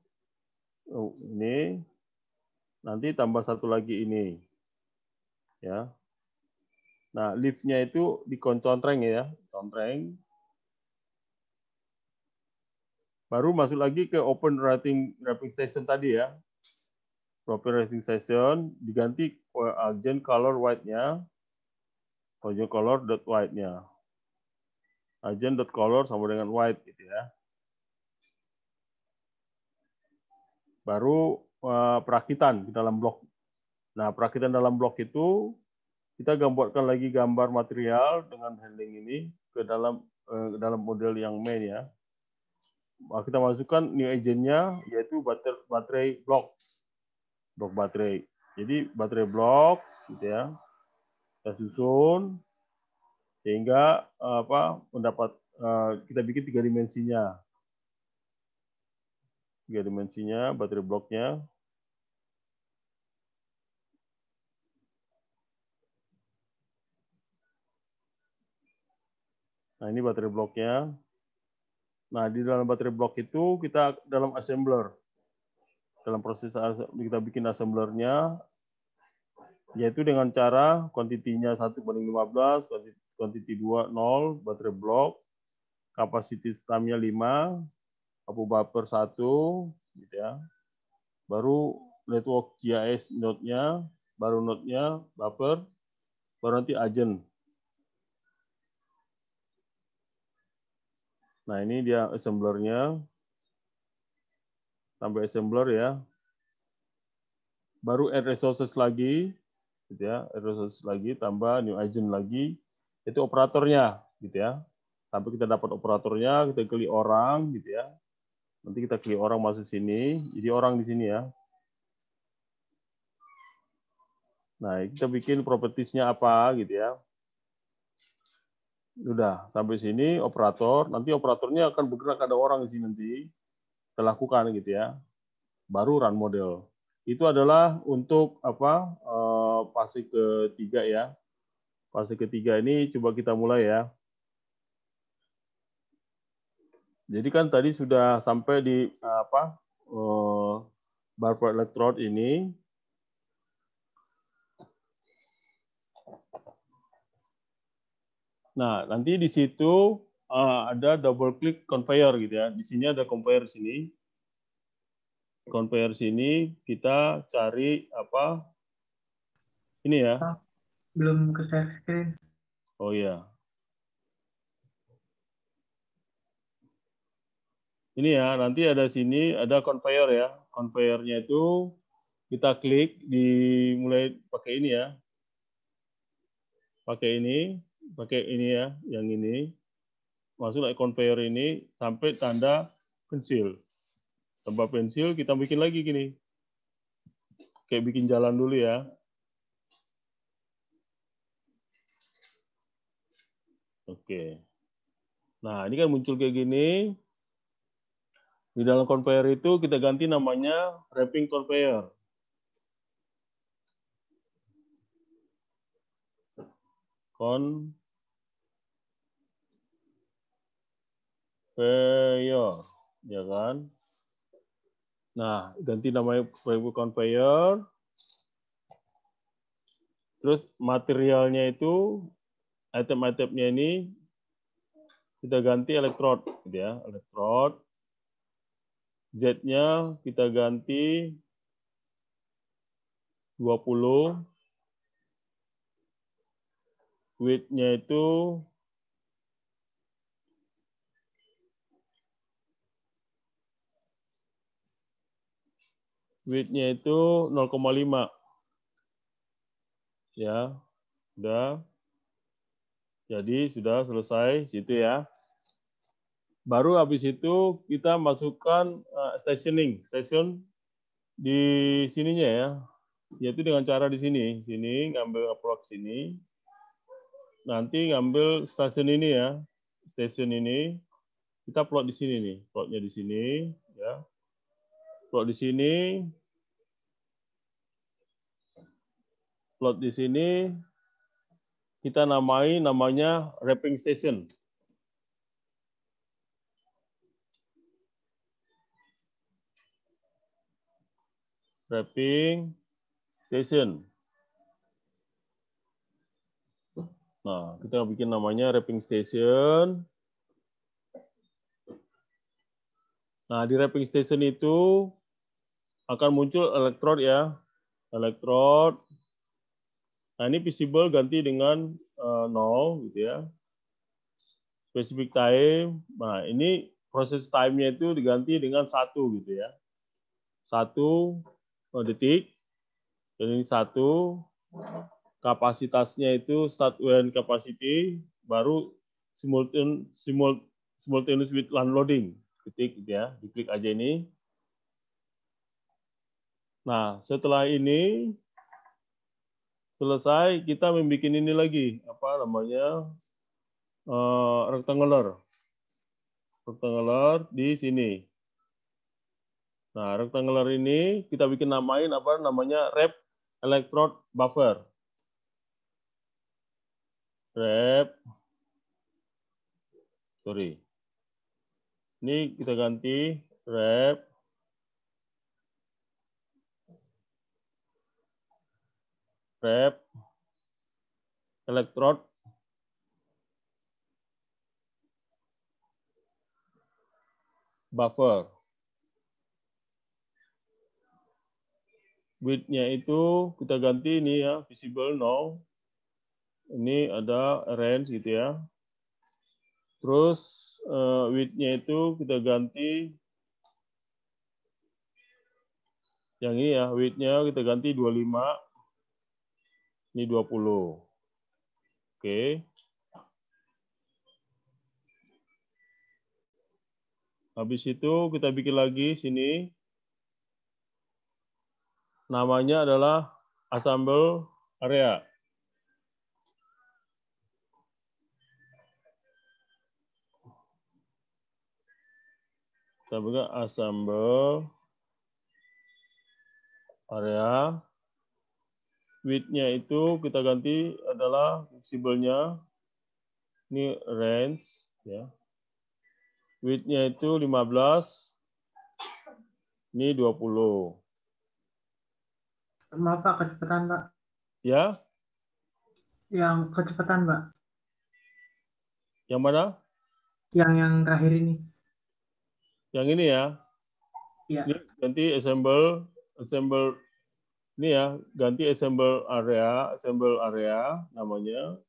Ini nanti tambah 1 lagi ini. Ya. Nah, lift-nya itu dikoncontreng ya, contreng. Baru masuk lagi ke open wrapping station tadi ya. Open wrapping station diganti agent color white-nya. Agent color dot white-nya. Agent dot color sama dengan white gitu ya. Baru perakitan di dalam blok. Nah, perakitan dalam blok itu kita buatkan lagi gambar material dengan handling ini ke dalam dalam model yang main ya. Kita masukkan new agent-nya yaitu baterai blok baterai. Jadi baterai blok gitu ya. Kita susun sehingga mendapat kita bikin 3 dimensinya. 3 dimensinya baterai bloknya. Nah, ini baterai bloknya. Nah, di dalam baterai blok itu kita dalam assembler. Dalam proses kita bikin assemblernya, yaitu dengan cara kuantitinya 1:15, kuantiti 2, 0, baterai blok, kapasitas time-nya 5, buffer 1, gitu ya. Baru network GIS node-nya, baru node-nya, buffer, baru nanti agent. Nah, ini dia assemblernya. Sampai assembler ya. Baru add resources lagi, gitu ya. Add resources lagi, tambah new agent lagi. Itu operatornya, gitu ya. Sampai kita dapat operatornya, kita klik orang, gitu ya. Nanti kita klik orang masuk sini. Jadi orang di sini ya. Nah, kita bikin propertiesnya apa, gitu ya. Udah, sampai sini operator. Nanti operatornya akan bergerak, ada orang di sini nanti. Kita lakukan, gitu ya. Baru run model. Itu adalah untuk fase ketiga ya. Fase ketiga ini coba kita mulai ya. Jadi kan tadi sudah sampai di buffer electrode ini. Nah, nanti di situ ada double click conveyor gitu ya. Di sini ada conveyor sini. Conveyor sini kita cari apa? Ini ya. Belum ke share screen. Oh iya. Ini ya, nanti ada sini ada conveyor ya. Conveyornya itu kita klik dimulai pakai ini ya. Pakai ini ya, yang ini. Masuk ke conveyor ini sampai tanda pensil. Tambah pensil kita bikin lagi gini. Kayak bikin jalan dulu ya. Oke. Nah, ini kan muncul kayak gini. Di dalam conveyor itu kita ganti namanya wrapping conveyor. Conveyor, ya kan? Nah, ganti namanya wrapping conveyor. Terus materialnya itu, item-itemnya ini kita ganti elektrod, gitu ya, elektrod. Z-nya kita ganti 20. Width-nya itu width-nya itu 0,5. Ya, sudah. Jadi sudah selesai situ ya. Baru habis itu kita masukkan station di sininya ya. Yaitu dengan cara di sini. Sini ngambil approach sini. Nanti ngambil stasiun ini ya. Stasiun ini kita plot di sini nih. Plotnya di sini ya. Plot di sini. Plot di sini kita namanya wrapping station. Wrapping station. Nah, kita bikin namanya wrapping station. Nah, di wrapping station itu akan muncul elektrod ya. Elektrod. Nah, ini visible ganti dengan 0 gitu ya. Specific time. Nah, ini proses time-nya itu diganti dengan 1 gitu ya. 1 detik. Dan ini 1. Kapasitasnya itu start when capacity, baru simultaneous with unloading. Ketik gitu ya, diklik aja ini. Nah, setelah ini selesai, kita membuat ini lagi, apa namanya, rectangular di sini. Nah, rectangular ini kita bikin namain apa namanya, wrap electrode buffer. Ini kita ganti wrap electrode buffer. Width-nya itu kita ganti ini ya, visible no. Ini ada range gitu ya. Terus width-nya itu kita ganti yang ini ya, width-nya kita ganti 25. Ini 20. Oke. Habis itu kita bikin lagi sini. Namanya adalah assemble area. Kita buka assemble area. Width-nya itu kita ganti adalah visible-nya. Ini range ya. Width-nya itu 15. Ini 20. Maaf Pak, kecepatan Pak. Ya, Yang kecepatan Pak. yang mana? Yang terakhir ini. Yang ini ya. Iya. Ini ganti assemble ini ya, ganti assemble area namanya.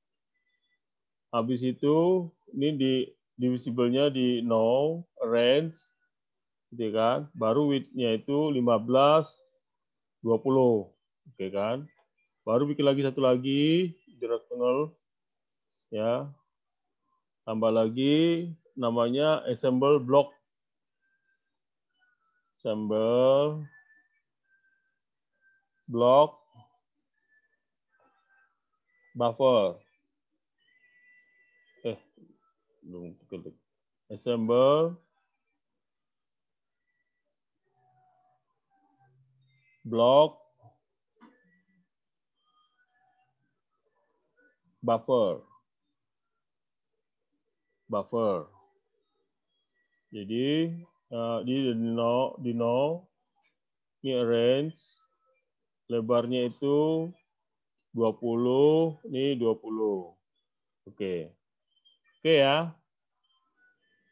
Habis itu ini di visible-nya di no, range gitu kan. Baru width-nya itu 15, 20. Oke kan? Baru bikin lagi satu lagi di rectangle ya. Tambah lagi namanya assemble block. Assemble block buffer. Belum klik. Assemble block buffer. Jadi di no ini arrange lebarnya itu 20, ini 20. Oke ya.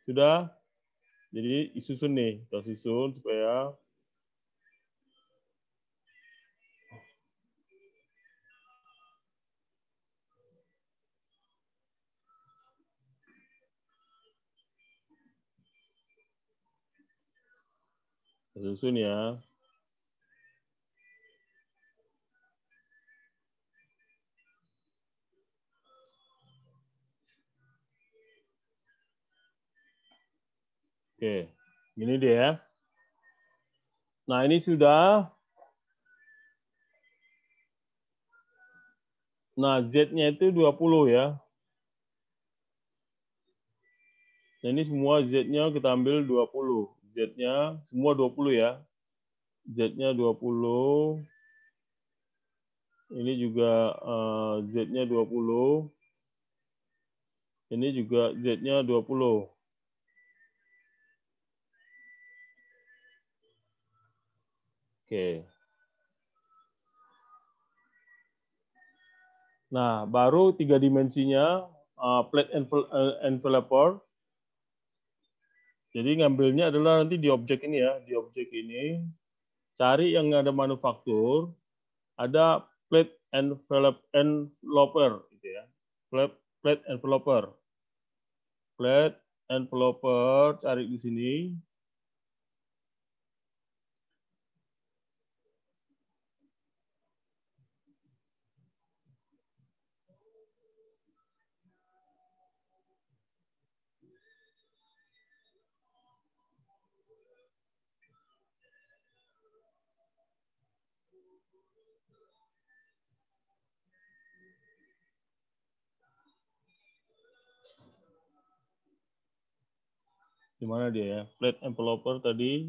Sudah. Jadi disusun nih, kita susun supaya susun ya. Oke, gini deh ya. Nah, ini sudah. Nah, Z-nya itu 20 ya. Nah, ini semua Z-nya kita ambil 20. Z-nya semua 20 ya. Z-nya 20. Ini juga Z-nya 20. Ini juga Z-nya 20. Oke. Nah, baru 3 dimensinya plate enveloper. Jadi ngambilnya adalah nanti di objek ini ya, di objek ini cari yang ada manufaktur, ada plate enveloper gitu ya. Plate enveloper. Plate enveloper cari di sini. Di mana dia ya? Plate enveloper tadi.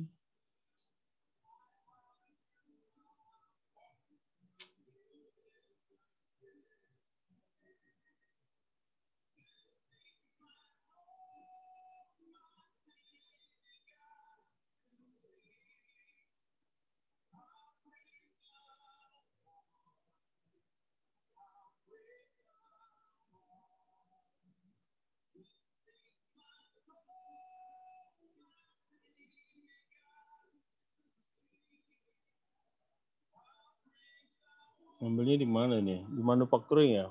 Ambilnya di mana nih? Di manufacturing ya?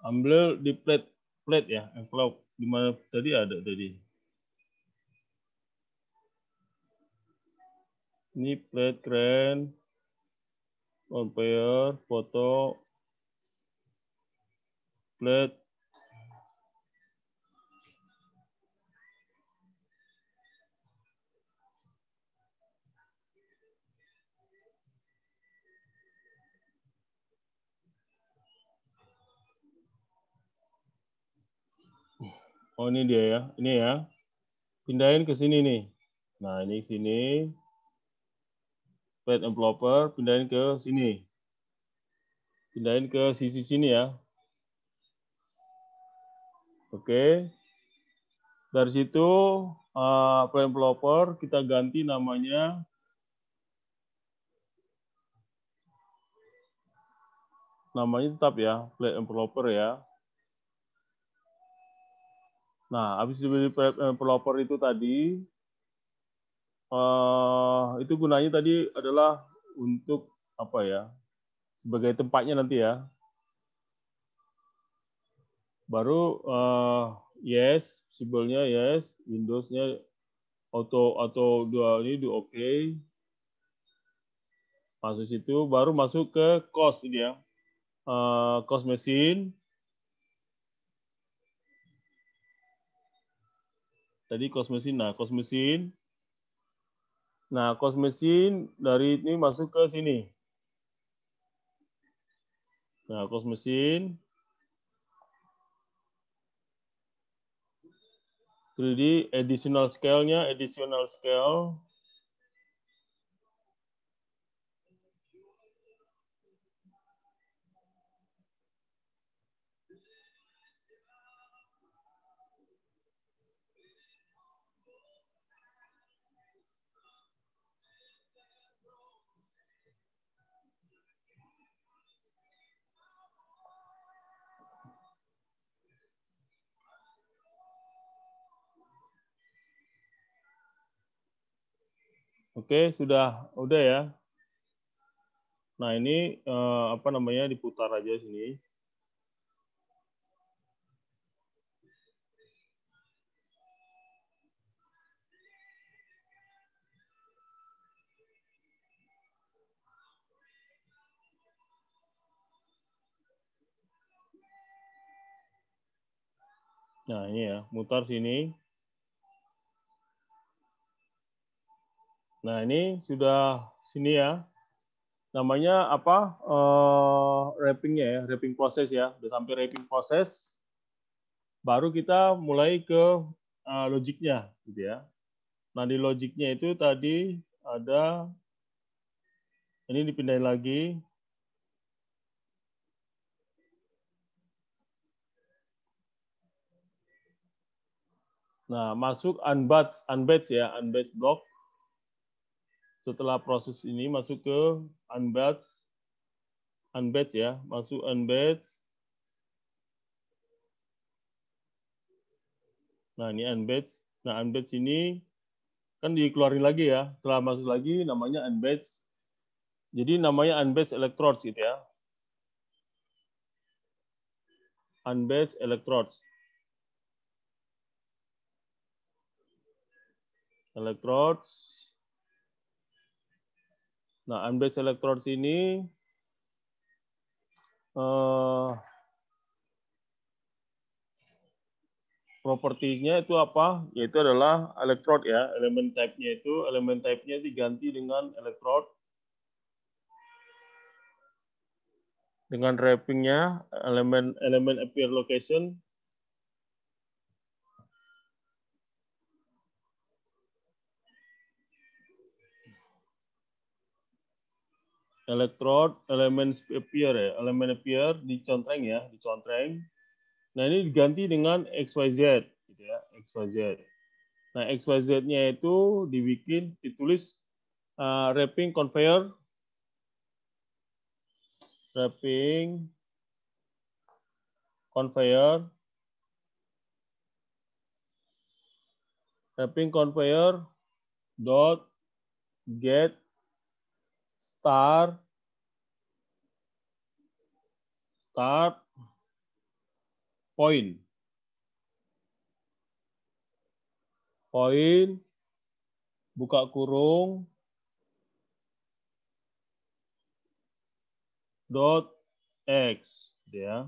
Ambil di plate ya, envelope. Di mana tadi ada tadi? Ini plate keren. Compare, foto, plate. Oh ini dia ya, ini ya. Pindahin ke sini nih. Nah ini sini. Plate enveloper, pindahin ke sini. Pindahin ke sisi sini ya. Oke. Dari situ plate enveloper kita ganti namanya. Namanya tetap ya, plate enveloper ya. Nah, habis dibeli plate enveloper itu tadi, itu gunanya tadi adalah untuk apa ya? Sebagai tempatnya nanti ya. Baru yes, simbolnya yes, Windows-nya auto dua ini do oke. Masuk situ, baru masuk ke cost ini ya. Cost machine. Tadi cost machine, nah cost machine. Nah, cost machine dari ini masuk ke sini. Nah, cost machine. 3D additional scale-nya, additional scale. Oke, udah ya. Nah, ini apa namanya diputar aja sini. Nah, ini ya, mutar sini. Nah, ini sudah sini ya. Namanya apa? Wrapping-nya ya, wrapping proses ya. Udah sampai wrapping proses. Baru kita mulai ke logiknya gitu ya. Nah, di logiknya itu tadi ada ini dipindahin lagi. Nah, masuk unbatch ya, unbatch block. Setelah proses ini masuk ke unbatch ya, masuk unbatch. Nah, ini unbatch. Nah, unbatch ini kan dikeluarin lagi ya. Setelah masuk lagi namanya unbatch. Jadi namanya unbatch electrodes gitu ya. Unbatch electrodes. Electrodes. Nah, unbatch electrodes ini propertiesnya itu apa? Yaitu adalah electrode ya. Elemen type-nya diganti dengan electrode. Dengan wrapping-nya, elemen appear location. Electrode, elemen appear ya. Elemen appear dicontreng ya, dicontreng. Nah, ini diganti dengan XYZ gitu ya, XYZ. Nah, XYZ-nya itu ditulis wrapping conveyor, wrapping conveyor dot get start point buka kurung dot x ya.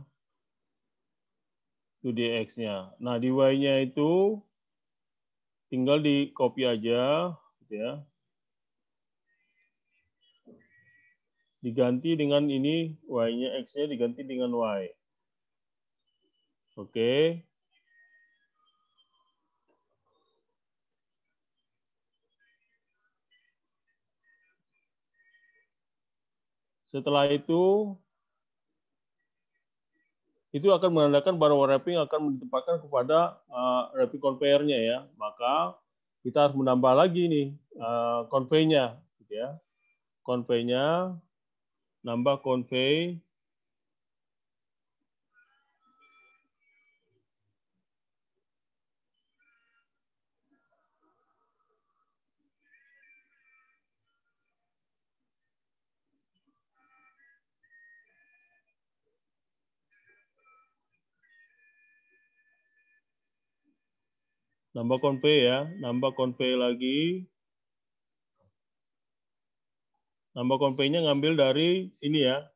Itu di x-nya. Nah, di y-nya itu tinggal di copy aja gitu ya. Diganti dengan ini, y-nya, x-nya diganti dengan y. Oke. Setelah itu akan menandakan bahwa wrapping akan ditempatkan kepada wrapping conveyor-nya ya. Maka kita harus menambah lagi nih convey-nya gitu ya. Convey-nya nambah convey nambah convey ya, nambah convey lagi. Nambah convey-nya ngambil dari sini ya.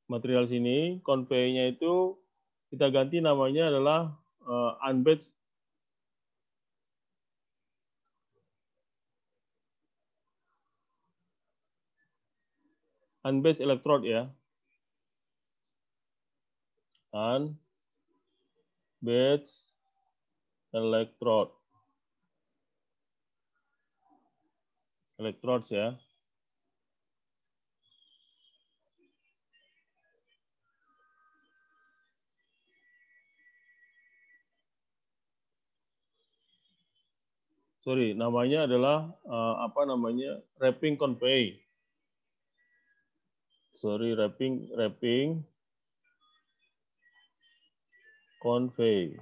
Material sini, convey-nya itu kita ganti namanya adalah unbatch electrode ya. Unbatch electrodes ya. Sorry, namanya adalah wrapping convey. Sorry, wrapping convey.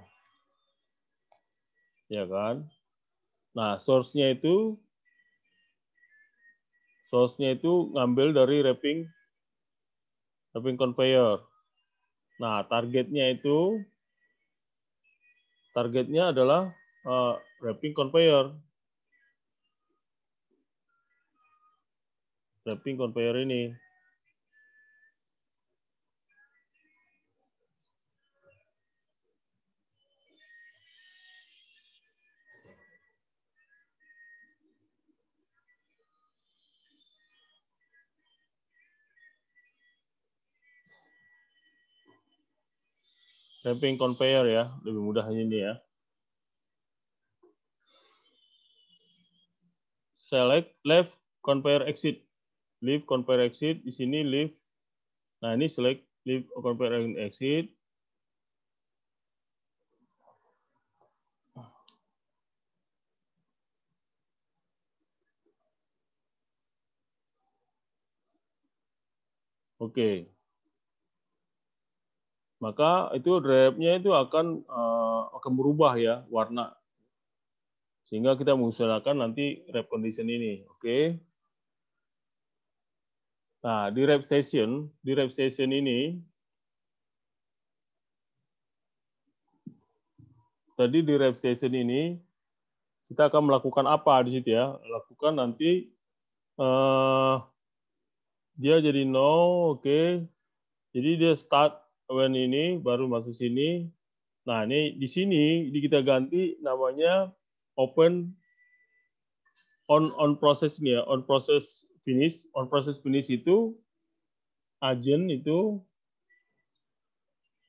Ya kan? Nah, source-nya itu ngambil dari wrapping conveyor. Nah, targetnya adalah wrapping conveyor. Wrapping conveyor ini. Wrapping conveyor ya, lebih mudah ini ya. Select left conveyor exit. Leave conveyor exit, di sini leave. Nah, ini select leave conveyor exit. Oke. Maka itu drive-nya itu akan berubah ya warna. Sehingga kita mengusahakan nanti wrap condition ini, oke. Nah, di wrap station ini tadi di wrap station ini kita akan melakukan apa di situ ya? Lakukan nanti dia jadi no, oke. Jadi dia start when ini baru masuk sini. Nah, ini di sini kita ganti namanya open on process ini ya, on process finish. On process finish itu agent itu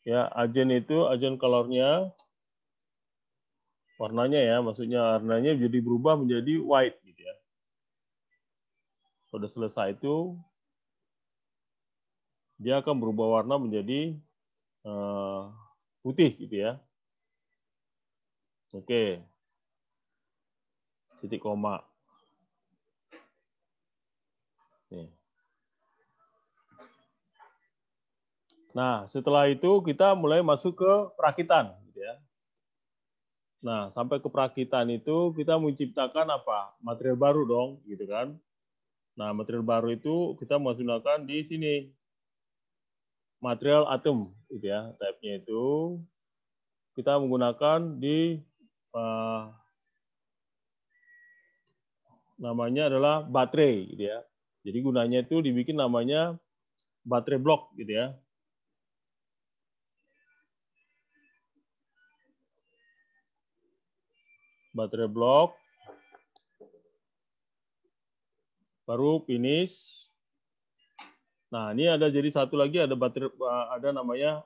ya, agent colornya warnanya ya, maksudnya warnanya jadi berubah menjadi white gitu ya. Sudah selesai itu dia akan berubah warna menjadi putih gitu ya. Oke. Titik koma. Nih. Nah, setelah itu kita mulai masuk ke perakitan gitu ya. Nah, sampai ke perakitan itu kita menciptakan apa? Material baru dong, gitu kan. Nah, material baru itu kita menggunakan di sini. Material atom gitu ya. Type-nya itu kita menggunakan di namanya adalah baterai gitu ya. Jadi gunanya itu dibikin namanya baterai blok gitu ya. Baterai blok, baru finish. Nah, ini ada jadi satu lagi ada baterai, ada namanya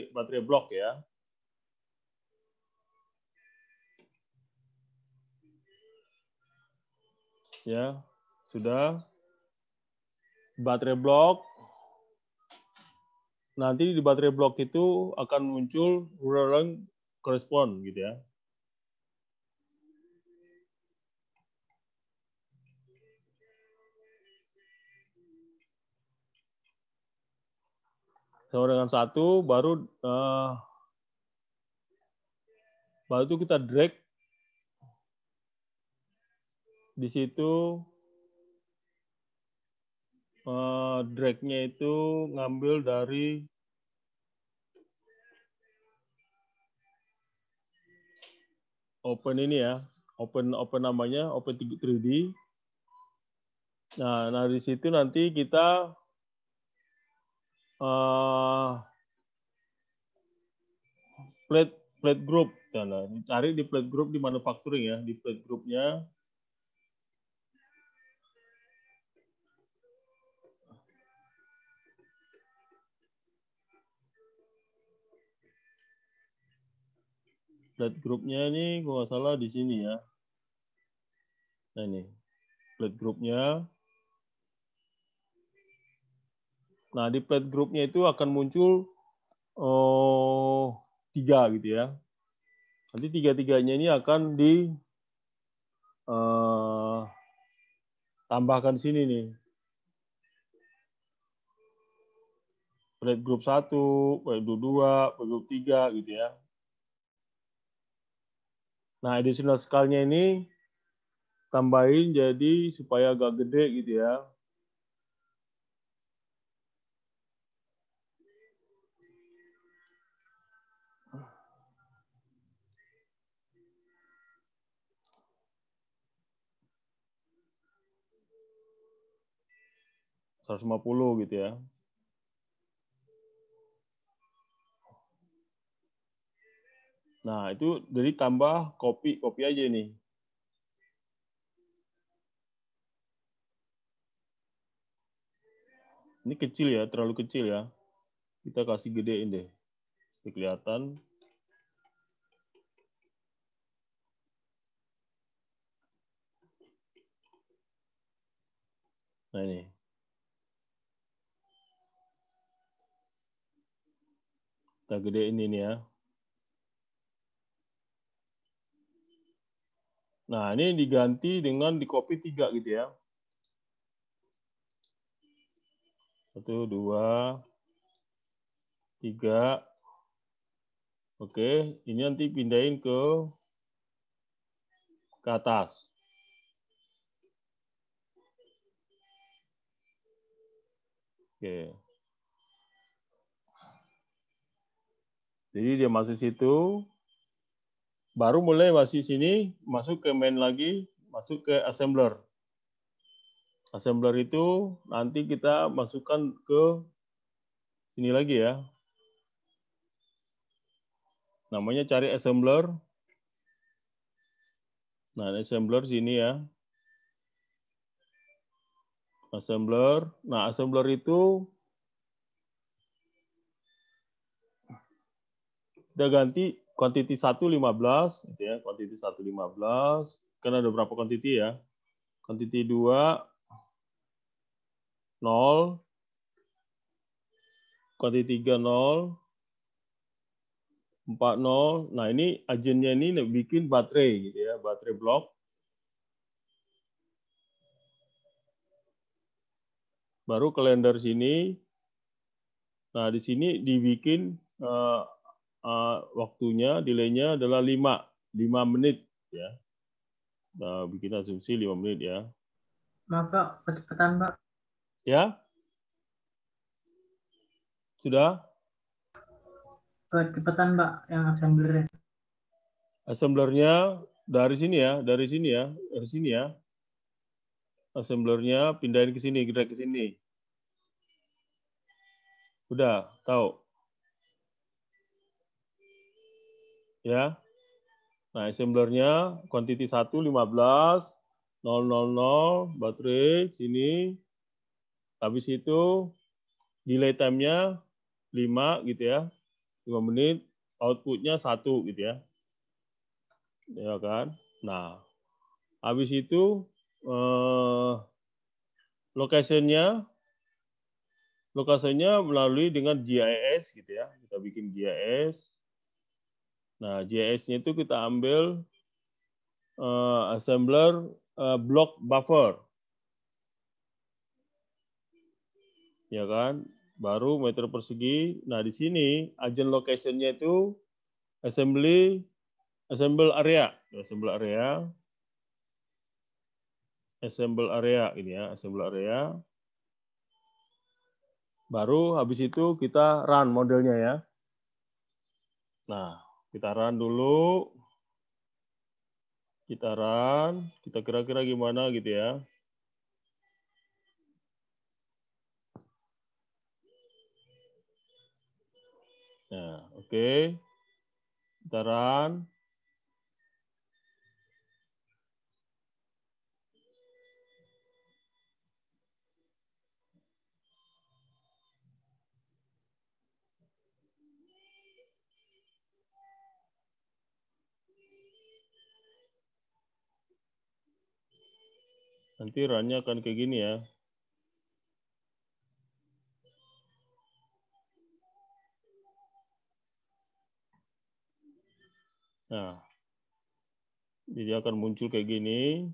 baterai blok ya. Ya, sudah. Baterai blok. Nanti di baterai blok itu akan muncul ruler correspond gitu ya. Sama dengan satu, baru itu kita drag di situ. Drag-nya itu ngambil dari open ini ya, open namanya open 3D. Nah di situ nanti kita plate group. Nah, cari di plate group di manufacturing ya, di plate groupnya. Plate groupnya ini kalau nggak salah di sini ya. Nah ini plate groupnya. Nah di plate groupnya itu akan muncul 3 gitu ya. Nanti tiga-tiganya ini akan tambahkan sini nih. Plate group 1, plate group 2, plate group 3 gitu ya. Nah, additional scale-nya ini tambahin jadi supaya agak gede gitu ya. $150 gitu ya. Nah, itu jadi tambah kopi aja nih. Ini kecil ya, terlalu kecil ya. Kita kasih gedein deh. Biar kelihatan. Nah, ini. Kita gedein ini ya. Nah, ini diganti dengan di copy 3 gitu ya. 1, 2, 3. Oke, ini nanti pindahin ke atas. Oke. Jadi dia masuk situ. Baru mulai masih sini, masuk ke main lagi, masuk ke assembler. Assembler itu nanti kita masukkan ke sini lagi ya. Namanya cari assembler. Nah, assembler sini ya. Assembler. Nah, assembler itu kita ganti quantity 1 15 gitu ya. Quantity 1 15. Kan ada berapa quantity ya? Quantity 2 0. Quantity 3 0. 40. Nah, ini agennya ini bikin baterai gitu ya, baterai blok. Baru kalender sini. Nah, di sini dibikin waktunya, delay-nya adalah 5 menit ya. Nah, bikin asumsi 5 menit ya. Maaf Pak, kecepatan Pak. Ya? Sudah? Kecepatan Pak yang assembler. Assemblernya dari sini ya, dari sini ya, dari sini ya. Assemblernya pindahin ke sini, gerak ke sini. Udah, tahu? Ya. Nah, assemblernya quantity 1 15 000 baterai sini. Habis itu delay time-nya 5 gitu ya. 5 menit, output-nya 1 gitu ya. Ya kan? Nah, habis itu lokasinya melalui dengan GIS gitu ya. Kita bikin GIS. Nah, GIS-nya itu kita ambil assembler block buffer. Ya kan? Baru meter persegi. Nah, di sini agent location-nya itu assemble area. Assemble area ini ya, assemble area. Baru habis itu kita run modelnya ya. Nah, kita run dulu. Kita run, kita kira-kira gimana gitu ya. Nah, oke. Kita run. Nanti run-nya akan kayak gini ya. Nah, jadi akan muncul kayak gini.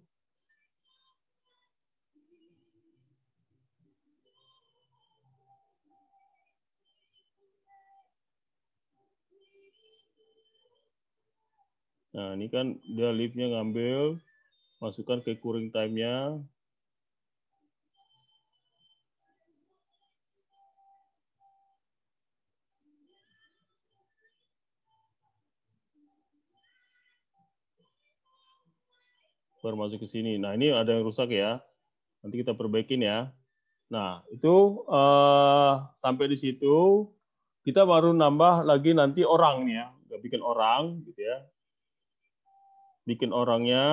Nah, ini kan dia leaf-nya ngambil, masukkan ke curing time-nya. Baru masuk ke sini. Nah, ini ada yang rusak ya. Nanti kita perbaikin ya. Nah, itu sampai di situ kita baru nambah lagi nanti orang nih ya. Nggak bikin orang gitu ya. Bikin orangnya,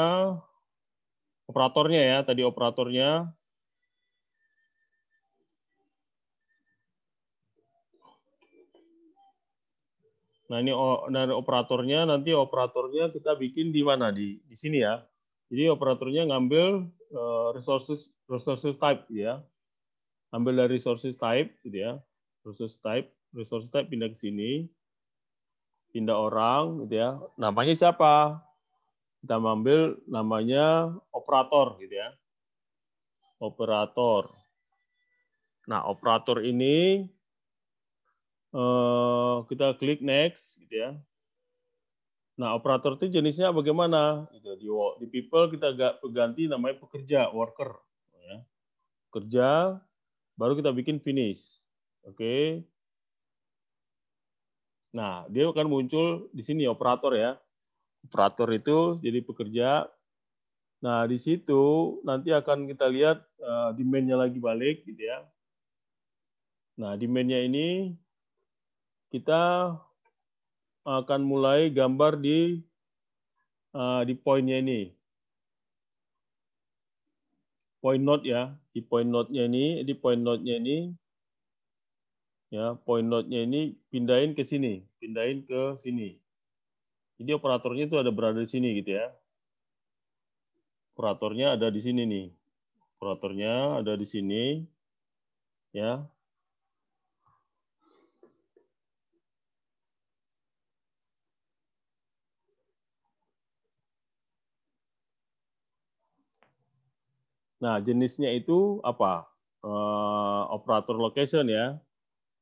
operatornya ya, tadi operatornya. Nah, ini dari operatornya, nanti operatornya kita bikin di mana? Di sini ya. Jadi operatornya ngambil resources type ya. Ambil dari resources type gitu ya. Resource type pindah ke sini. Pindah orang gitu ya. Namanya siapa? Kita ambil namanya operator gitu ya. Operator. Nah, operator ini kita klik next gitu ya. Nah, operator itu jenisnya bagaimana? Di people kita ganti namanya pekerja, worker. Ya. Kerja, baru kita bikin finish. Oke. Nah, dia akan muncul di sini operator ya. Operator itu jadi pekerja. Nah, di situ nanti akan kita lihat demand-nya lagi balik gitu ya. Nah, demand-nya ini kita akan mulai gambar di poinnya ini. Point note ya, di point note-nya ini, ya, point note-nya ini pindahin ke sini, pindahin ke sini. Jadi operatornya itu berada di sini gitu ya. Operatornya ada di sini nih. Operatornya ada di sini, ya. Nah, jenisnya itu apa? Operator location ya.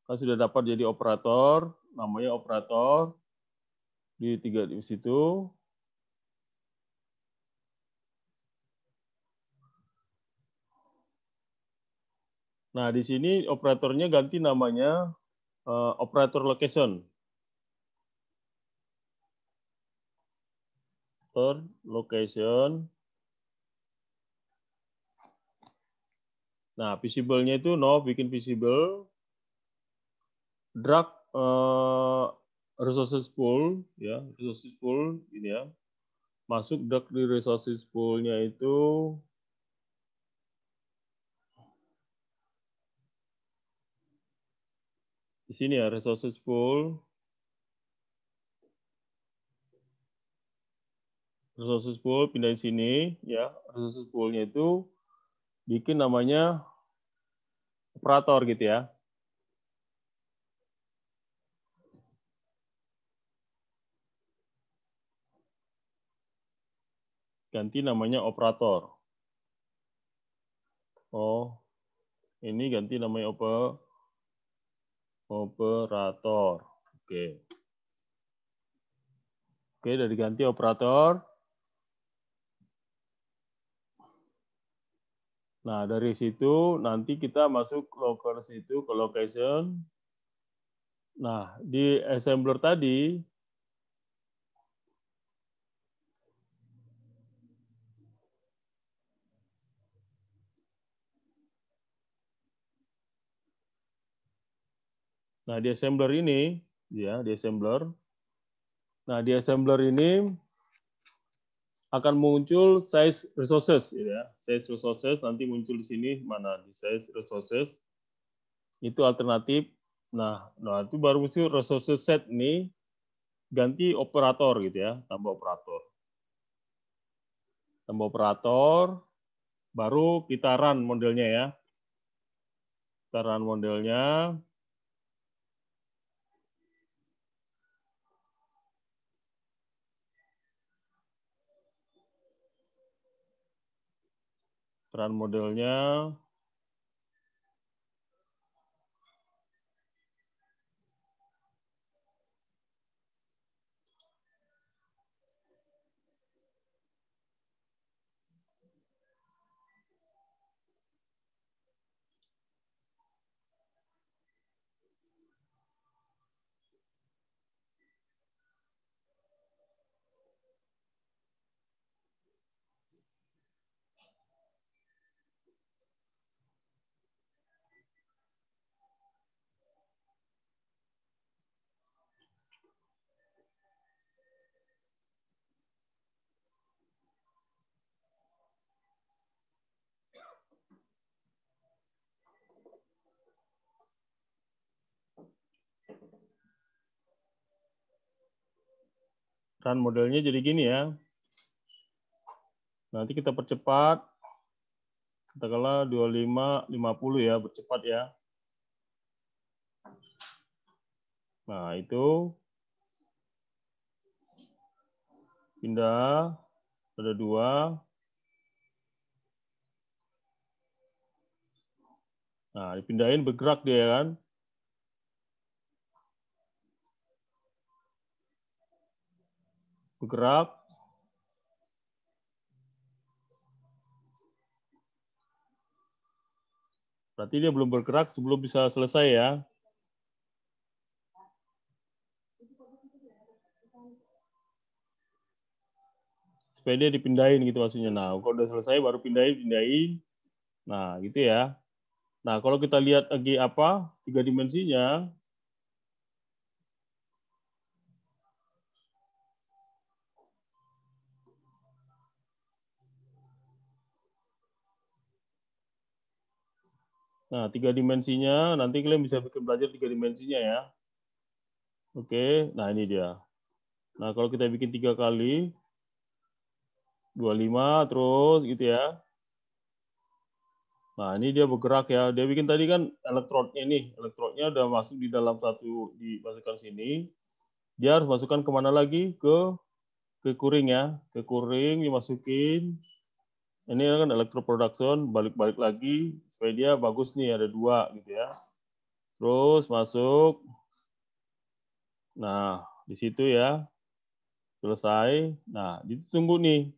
Kan sudah dapat jadi operator, namanya operator di situ. Nah, di sini operatornya ganti namanya operator location. Location. Nah, visible-nya itu bikin visible. Drag resources pool, ya, resources pool ini ya. Masuk drag di resources pool-nya itu di sini ya, resources pool. Resources pool pindah di sini ya. Resources pool-nya itu bikin namanya operator gitu ya. Ganti namanya operator. Oh, ini ganti namanya operator. Oke. Oke, udah diganti operator. Nah, dari situ nanti kita masuk lockers itu ke location. Nah, di assembler tadi, nah di assembler ini, ya di assembler. Nah, di assembler ini akan muncul size resources, ya. Size resources nanti muncul di sini mana di size resources itu alternatif. Nah itu baru muncul resources set ini ganti operator gitu ya, tambah operator. Tambah operator, baru kita run modelnya ya. Kita run modelnya. Run modelnya. Run modelnya jadi gini ya. Nanti kita percepat. Katakanlah 25, 50 ya, bercepat ya. Nah, itu pindah, ada 2. Nah, dipindahin bergerak dia kan. Bergerak. Berarti dia belum bergerak sebelum bisa selesai ya. Supaya dia dipindahin gitu maksudnya. Nah, kalau udah selesai baru pindahin. Nah, gitu ya. Nah, kalau kita lihat lagi 3 dimensinya. Nah, 3 dimensinya, nanti kalian bisa bikin belajar 3 dimensinya ya. Oke, nah ini dia. Nah, kalau kita bikin 3 kali, 25 terus gitu ya. Nah, ini dia bergerak ya. Dia bikin tadi kan elektrodnya nih. Elektrodnya udah masuk di dalam satu, dimasukkan sini. Dia harus masukkan kemana lagi? Ke kuring ya. Ke kuring dimasukin. Ini kan electroproduction, balik-balik lagi. Supaya dia bagus nih, ada 2 gitu ya. Terus masuk. Nah, di situ ya. Selesai. Nah, ditunggu nih.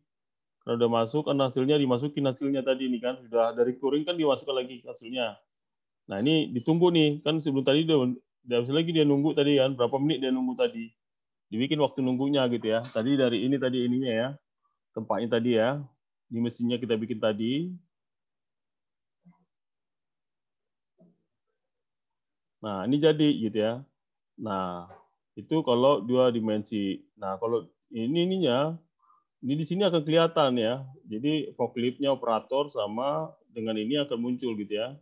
Kalau udah masuk, kan hasilnya dimasukin hasilnya tadi nih kan. Sudah dari kuring kan dimasukkan lagi hasilnya. Nah, ini ditunggu nih. Kan sebelum tadi udah habis lagi dia nunggu tadi kan. Berapa menit dia nunggu tadi. Dibikin waktu nunggunya gitu ya. Tadi dari ini tadi ininya ya. Tempatnya tadi ya. Di mesinnya kita bikin tadi. Nah, ini jadi gitu ya. Nah, itu kalau 2 dimensi. Nah, kalau ininya, ini di sini akan kelihatan ya. Jadi forkliftnya operator sama dengan ini akan muncul gitu ya.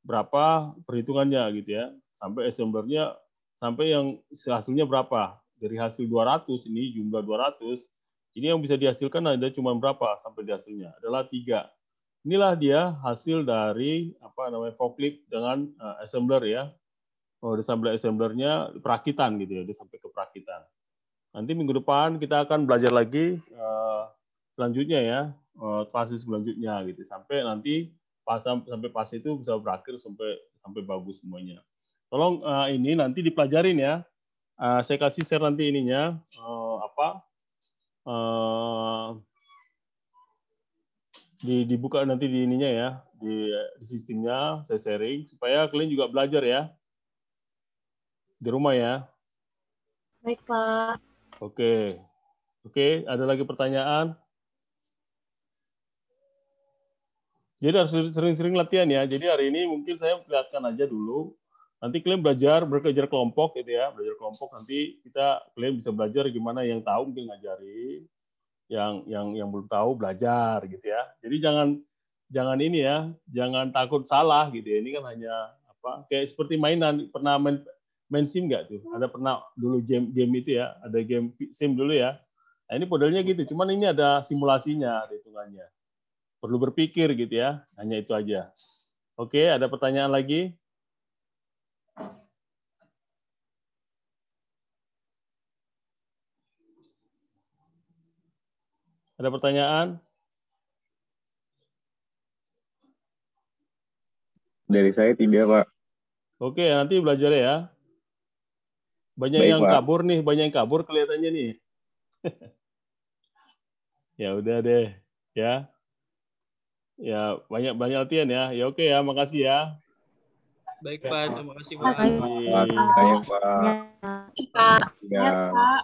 Berapa perhitungannya gitu ya. Sampai assemblernya, sampai yang hasilnya berapa. Dari hasil 200 ini jumlah 200. Ini yang bisa dihasilkan ada cuma berapa sampai di hasilnya. Adalah 3. Inilah dia hasil dari apa namanya forklift dengan assembler ya. Oh, assemblernya perakitan gitu ya. Dia sampai ke perakitan. Nanti minggu depan kita akan belajar lagi selanjutnya ya, fase selanjutnya gitu. Sampai nanti sampai fase itu bisa berakhir sampai bagus semuanya. Tolong ini nanti dipelajarin ya. Saya kasih share nanti ininya dibuka nanti di ininya ya, di sistemnya saya sharing supaya kalian juga belajar ya di rumah ya. Baik, Pak. Oke, ada lagi pertanyaan? Jadi harus sering-sering latihan ya. Jadi hari ini mungkin saya perlihatkan aja dulu. Nanti kalian bekerja kelompok gitu ya. Belajar kelompok nanti kalian bisa belajar gimana, yang tahu mungkin ngajari, yang belum tahu belajar gitu ya. Jadi jangan ini ya, jangan takut salah gitu ya. Ini kan hanya kayak seperti mainan. Pernah main SIM nggak tuh? Ada pernah dulu game itu ya, ada game SIM dulu ya. Nah, ini modelnya gitu, cuman ini ada simulasinya, ada hitungannya. Perlu berpikir gitu ya, hanya itu aja. Oke, ada pertanyaan lagi? Ada pertanyaan? Dari saya tidak, Pak. Oke, nanti belajar ya. Banyak Baik, yang Pak. kabur kelihatannya nih. Ya udah deh, ya. Ya, banyak latihan ya. Ya oke ya, makasih ya. Baik Pak, terima kasih Pak. Makasih. Baik, Pak. Pak. Ya. Pak.